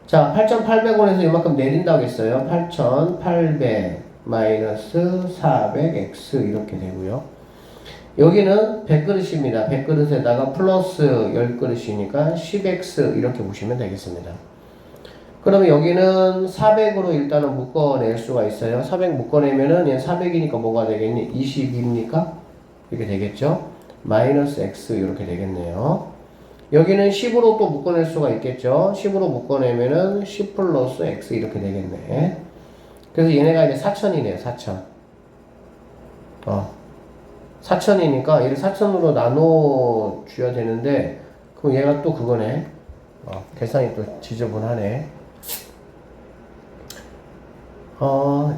자 8,800원에서 이만큼 내린다고 했어요. 8,800 마이너스 400x 이렇게 되고요. 여기는 100그릇입니다. 100그릇에다가 플러스 10그릇이니까 10x 이렇게 보시면 되겠습니다. 그러면 여기는 400으로 일단은 묶어낼 수가 있어요. 400 묶어내면은 얘 400이니까 뭐가 되겠니? 22입니까? 이렇게 되겠죠? 마이너스 x 이렇게 되겠네요. 여기는 10으로 또 묶어낼 수가 있겠죠? 10으로 묶어내면은 10 플러스 x 이렇게 되겠네. 그래서 얘네가 이제 4,000이네요. 4,000. 4,000이니까 얘를 4,000으로 나눠줘야 되는데 그럼 얘가 또 그거네. 계산이 또 지저분하네.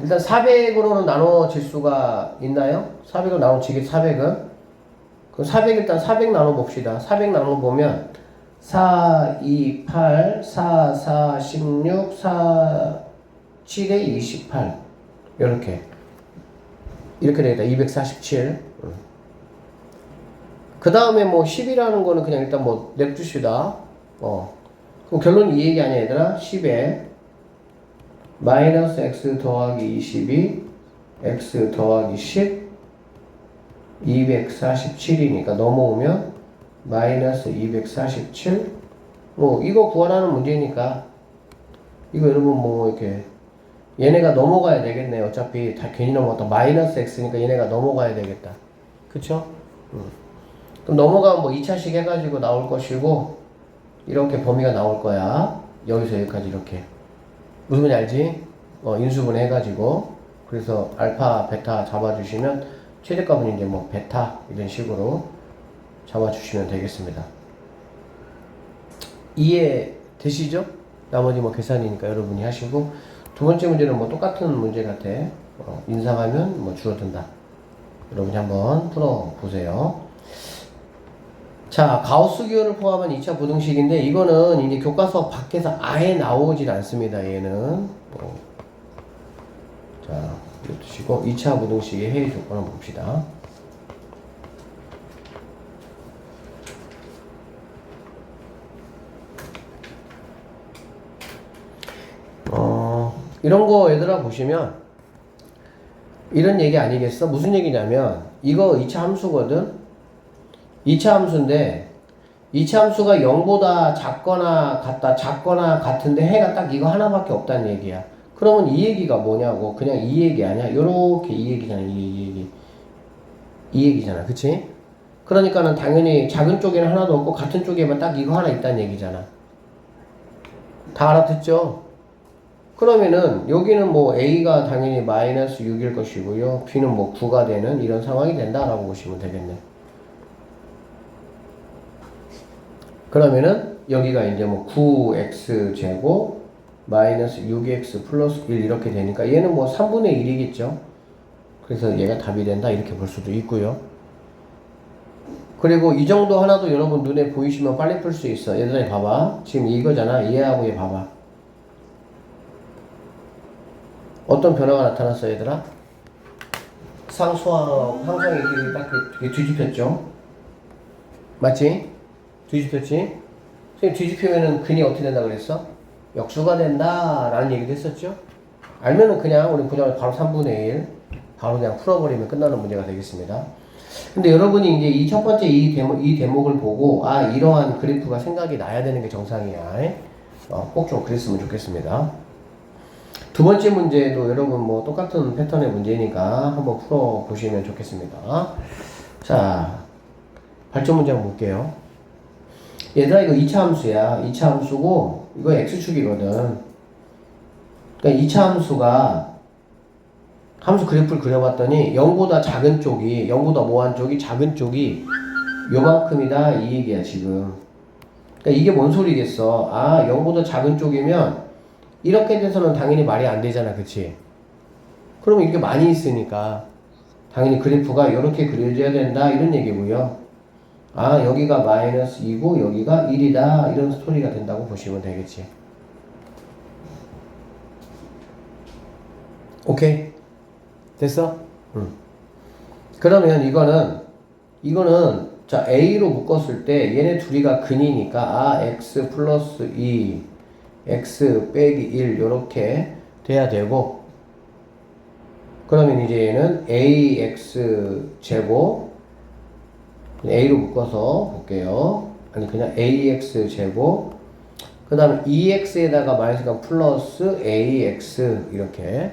일단 400으로는 나눠질 수가 있나요? 400으로 나눠지겠지, 400은? 그럼 400 일단 400 나눠봅시다. 400 나눠보면 4, 2, 8, 4, 4, 16, 4, 7에 28 이렇게 되겠다. 247. 그 다음에 뭐 10이라는 거는 그냥 일단 뭐 냅두시다. 그럼 결론은 이 얘기 아니야 얘들아. 10에 마이너스 x 더하기 22 x 더하기 10 247이니까 넘어오면 마이너스 247 뭐 이거 구하라는 문제니까 이거 여러분 뭐 이렇게 얘네가 넘어가야 되겠네. 어차피 다 괜히 넘어갔다. 마이너스 x니까 얘네가 넘어가야 되겠다. 그쵸? 그럼 넘어가면 뭐 2차식 해가지고 나올 것이고 이렇게 범위가 나올 거야. 여기서 여기까지 이렇게. 무슨 말인지 알지? 인수분 해가지고 그래서 알파, 베타 잡아주시면 최대값은 이제 뭐 베타 이런 식으로 잡아주시면 되겠습니다. 이해되시죠? 나머지 뭐 계산이니까 여러분이 하시고 두 번째 문제는 뭐 똑같은 문제 같아. 인상하면 뭐 줄어든다. 여러분이 한번 풀어보세요. 자, 가우스 기호를 포함한 2차 부등식인데 이거는 이제 교과서 밖에서 아예 나오질 않습니다. 얘는 자, 이거 두시고 2차 부등식의 해외 조건을 봅시다. 이런 거 얘들아 보시면 이런 얘기 아니겠어? 무슨 얘기냐면 이거 2차 함수거든. 2차 함수인데 2차 함수가 0보다 작거나 같은데 해가 딱 이거 하나밖에 없다는 얘기야. 그러면 이 얘기가 뭐냐고. 그냥 이 얘기 아니야. 요렇게 이 얘기잖아. 이 얘기잖아. 그치? 그러니까는 당연히 작은 쪽에는 하나도 없고 같은 쪽에만 딱 이거 하나 있다는 얘기잖아. 다 알아듣죠? 그러면은 여기는 뭐 A가 당연히 마이너스 6일 것이고요. B는 뭐 9가 되는 이런 상황이 된다라고 보시면 되겠네. 그러면은 여기가 이제 뭐 9x 제곱 마이너스 6x 플러스 1 이렇게 되니까 얘는 뭐 3분의 1이겠죠. 그래서 얘가 답이 된다 이렇게 볼 수도 있고요. 그리고 이 정도 하나도 여러분 눈에 보이시면 빨리 풀 수 있어. 얘들아 봐봐. 지금 이거잖아. 얘하고 얘 봐봐. 어떤 변화가 나타났어 얘들아? 상수하고 항상의 길이 딱 뒤집혔죠? 맞지? 뒤집혔지? 선생님 뒤집히면은 근이 어떻게 된다 그랬어? 역수가 된다 라는 얘기도 했었죠? 알면은 그냥 우리 그냥 바로 3분의 1 바로 그냥 풀어버리면 끝나는 문제가 되겠습니다. 근데 여러분이 이제 이 첫 번째 이 대목을 보고 이러한 그래프가 생각이 나야 되는 게 정상이야. 꼭 좀 그랬으면 좋겠습니다. 두 번째 문제도 여러분 뭐 똑같은 패턴의 문제니까 한번 풀어보시면 좋겠습니다. 자, 발전 문제 한번 볼게요. 얘들아 이거 2차 함수야. 2차 함수고 이거 x축이거든. 그러니까 2차 함수가 함수 그래프를 그려봤더니 0보다 작은 쪽이 0보다 뭐한 쪽이 작은 쪽이 요만큼이다 이 얘기야 지금. 그러니까 이게 뭔 소리겠어. 아 0보다 작은 쪽이면 이렇게 돼서는 당연히 말이 안 되잖아 그치. 그러면 이렇게 많이 있으니까 당연히 그래프가 이렇게 그려져야 된다 이런 얘기고요. 아 여기가 마이너스 2고 여기가 1이다 이런 스토리가 된다고 보시면 되겠지. 오케이 됐어? 응. 그러면 이거는 자 A로 묶었을 때 얘네 둘이가 근이니까 아 x 플러스 2 x 빼기 1 요렇게 돼야 되고, 그러면 이제 얘는 ax 제곱 a로 묶어서 볼게요. 아니 그냥 ax 제곱 그 다음에 2x에다가 마이너스가 플러스 ax 이렇게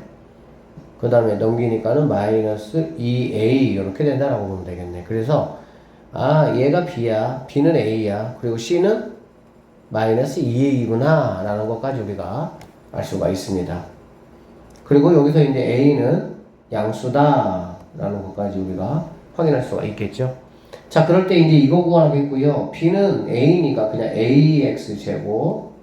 그 다음에 넘기니까는 마이너스 2a 이렇게 된다라고 보면 되겠네. 그래서 아 얘가 b야 b는 a야 그리고 c는 마이너스 2a구나 라는 것까지 우리가 알 수가 있습니다. 그리고 여기서 이제 a는 양수다 라는 것까지 우리가 확인할 수가 있겠죠. 자 그럴 때 이제 이거 구하겠고요. b는 a니까 그냥 ax 제곱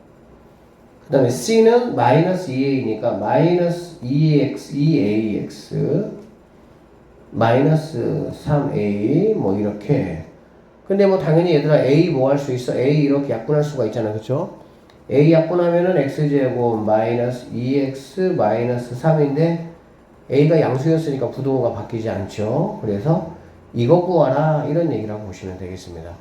그 다음에 c는 마이너스 2a니까 마이너스 2ax 마이너스 3a 뭐 이렇게. 근데 뭐 당연히 얘들아 a 뭐 할 수 있어? a 이렇게 약분할 수가 있잖아 그쵸? a 약분하면은 x제곱 마이너스 2x 마이너스 3인데 a가 양수였으니까 부동호가 바뀌지 않죠. 그래서 이거 구하라 이런 얘기를 하고 보시면 되겠습니다.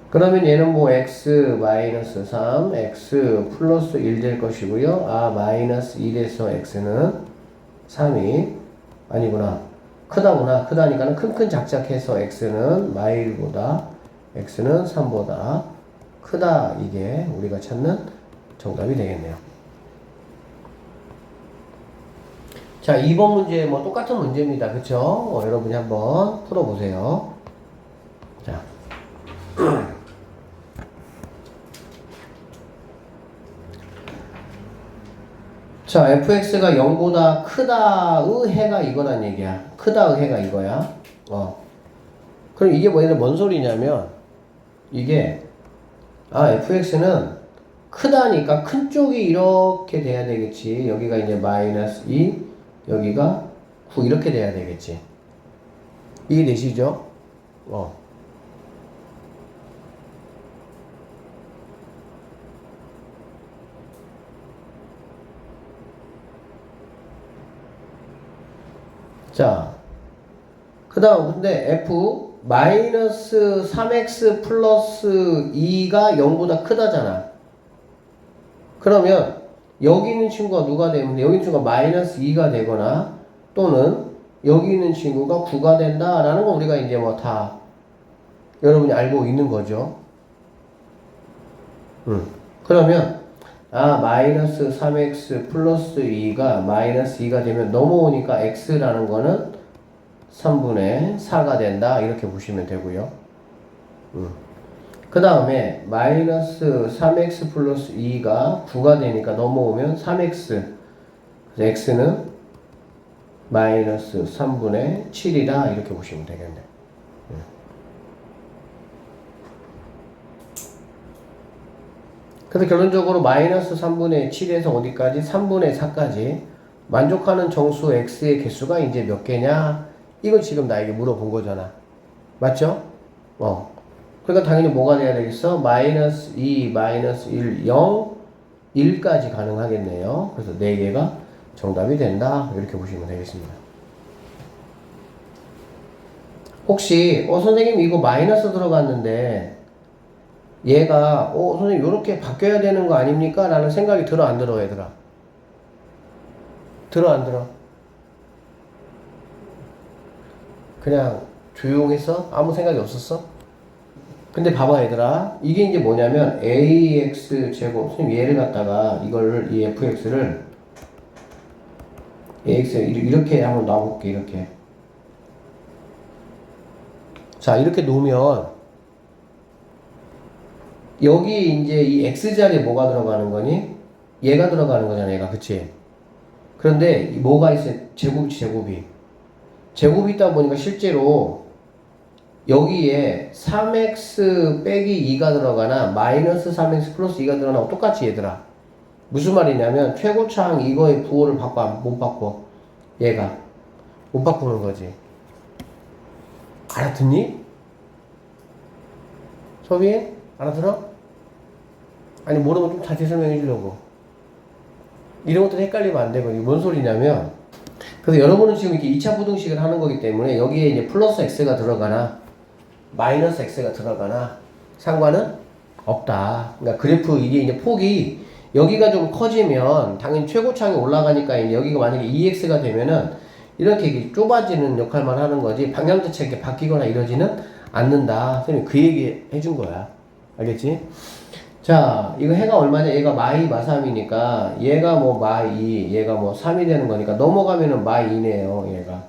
그러면 얘는 뭐 x 마이너스 3 x 플러스 1 될 것이고요. 아 마이너스 1에서 x는 3이 아니구나 크다구나. 크다니까는 큰큰 작작해서 x는 마일보다 x는 3보다 크다. 이게 우리가 찾는 정답이 되겠네요. 자 2번 문제 뭐 똑같은 문제입니다. 그쵸? 여러분이 한번 풀어보세요. 자 자, fx가 0보다 크다의 해가 이거란 얘기야. 크다의 해가 이거야. 그럼 이게 뭔 소리냐면, 이게, 아, fx는 크다니까 큰 쪽이 이렇게 돼야 되겠지. 여기가 이제 마이너스 2, 여기가 9 이렇게 돼야 되겠지. 이해되시죠? 자, 그 다음, 근데 f 마이너스 3x 플러스 2가 0보다 크다잖아. 그러면 여기 있는 친구가 누가 되면 여기 있는 친구가 마이너스 2가 되거나 또는 여기 있는 친구가 9가 된다라는 거 우리가 이제 뭐 다 여러분이 알고 있는 거죠. 그러면 아 마이너스 3x 플러스 2가 마이너스 2가 되면 넘어오니까 x라는 거는 3분의 4가 된다 이렇게 보시면 되고요. 그 다음에 마이너스 3x 플러스 2가 9가 되니까 넘어오면 3x 그래서 x는 마이너스 3분의 7이다 이렇게 보시면 되겠네. 그래서 결론적으로 마이너스 3분의 7에서 어디까지? 3분의 4까지 만족하는 정수 x의 개수가 이제 몇 개냐? 이걸 지금 나에게 물어본 거잖아. 맞죠? 그러니까 당연히 뭐가 돼야 되겠어? 마이너스 2, 마이너스 1, 0, 1까지 가능하겠네요. 그래서 4개가 정답이 된다. 이렇게 보시면 되겠습니다. 혹시 선생님 이거 마이너스 들어갔는데 얘가 선생님 요렇게 바뀌어야 되는 거 아닙니까? 라는 생각이 들어 안 들어 얘들아? 들어 안 들어? 그냥 조용했어? 아무 생각이 없었어? 근데 봐봐 얘들아 이게 이제 뭐냐면 ax 제곱 선생님 얘를 갖다가 이거를 이 fx를 ax 이렇게 한번 놔볼게. 이렇게 자 이렇게 놓으면 여기 이제 이 x자리에 뭐가 들어가는 거니? 얘가 들어가는 거잖아, 얘가. 그치? 그런데 뭐가 있어요? 제곱이 있다 보니까 실제로 여기에 3x 빼기 2가 들어가나 마이너스 3x 플러스 2가 들어가나 똑같이 얘들아. 무슨 말이냐면 최고차항 이거의 부호를 바꿔 못 바꿔. 얘가 못 바꾸는 거지. 알아듣니? 소빈? 알아들어? 아니 모르면 좀 자세히 설명해 주려고. 이런 것들 헷갈리면 안 되거든요. 뭔 소리냐면 그래서 여러분은 지금 이렇게 2차 부등식을 하는 거기 때문에 여기에 이제 플러스 x가 들어가나 마이너스 x가 들어가나 상관은 없다. 그러니까 그래프 이게 이제 폭이 여기가 좀 커지면 당연히 최고차항이 올라가니까 이제 여기가 만약에 2x가 되면은 이렇게 좁아지는 역할만 하는 거지 방향 자체가 이렇게 바뀌거나 이러지는 않는다. 선생님 그 얘기 해준 거야. 알겠지? 자, 이거 해가 얼마냐? 얘가 마이 마3이니까 얘가 뭐 마2, 얘가 뭐 3이 되는 거니까 넘어가면은 마2네요. 얘가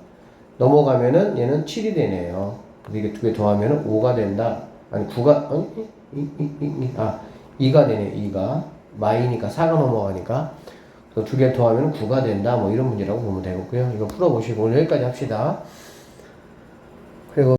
넘어가면은 얘는 7이 되네요. 그래서 이게 두 개 더하면은 5가 된다. 아니 9가 아 2가 되네. 2가 마이니까 4가 넘어가니까 그래서 두 개 더하면 9가 된다. 뭐 이런 문제라고 보면 되겠고요. 이거 풀어보시고 오늘 여기까지 합시다. 그리고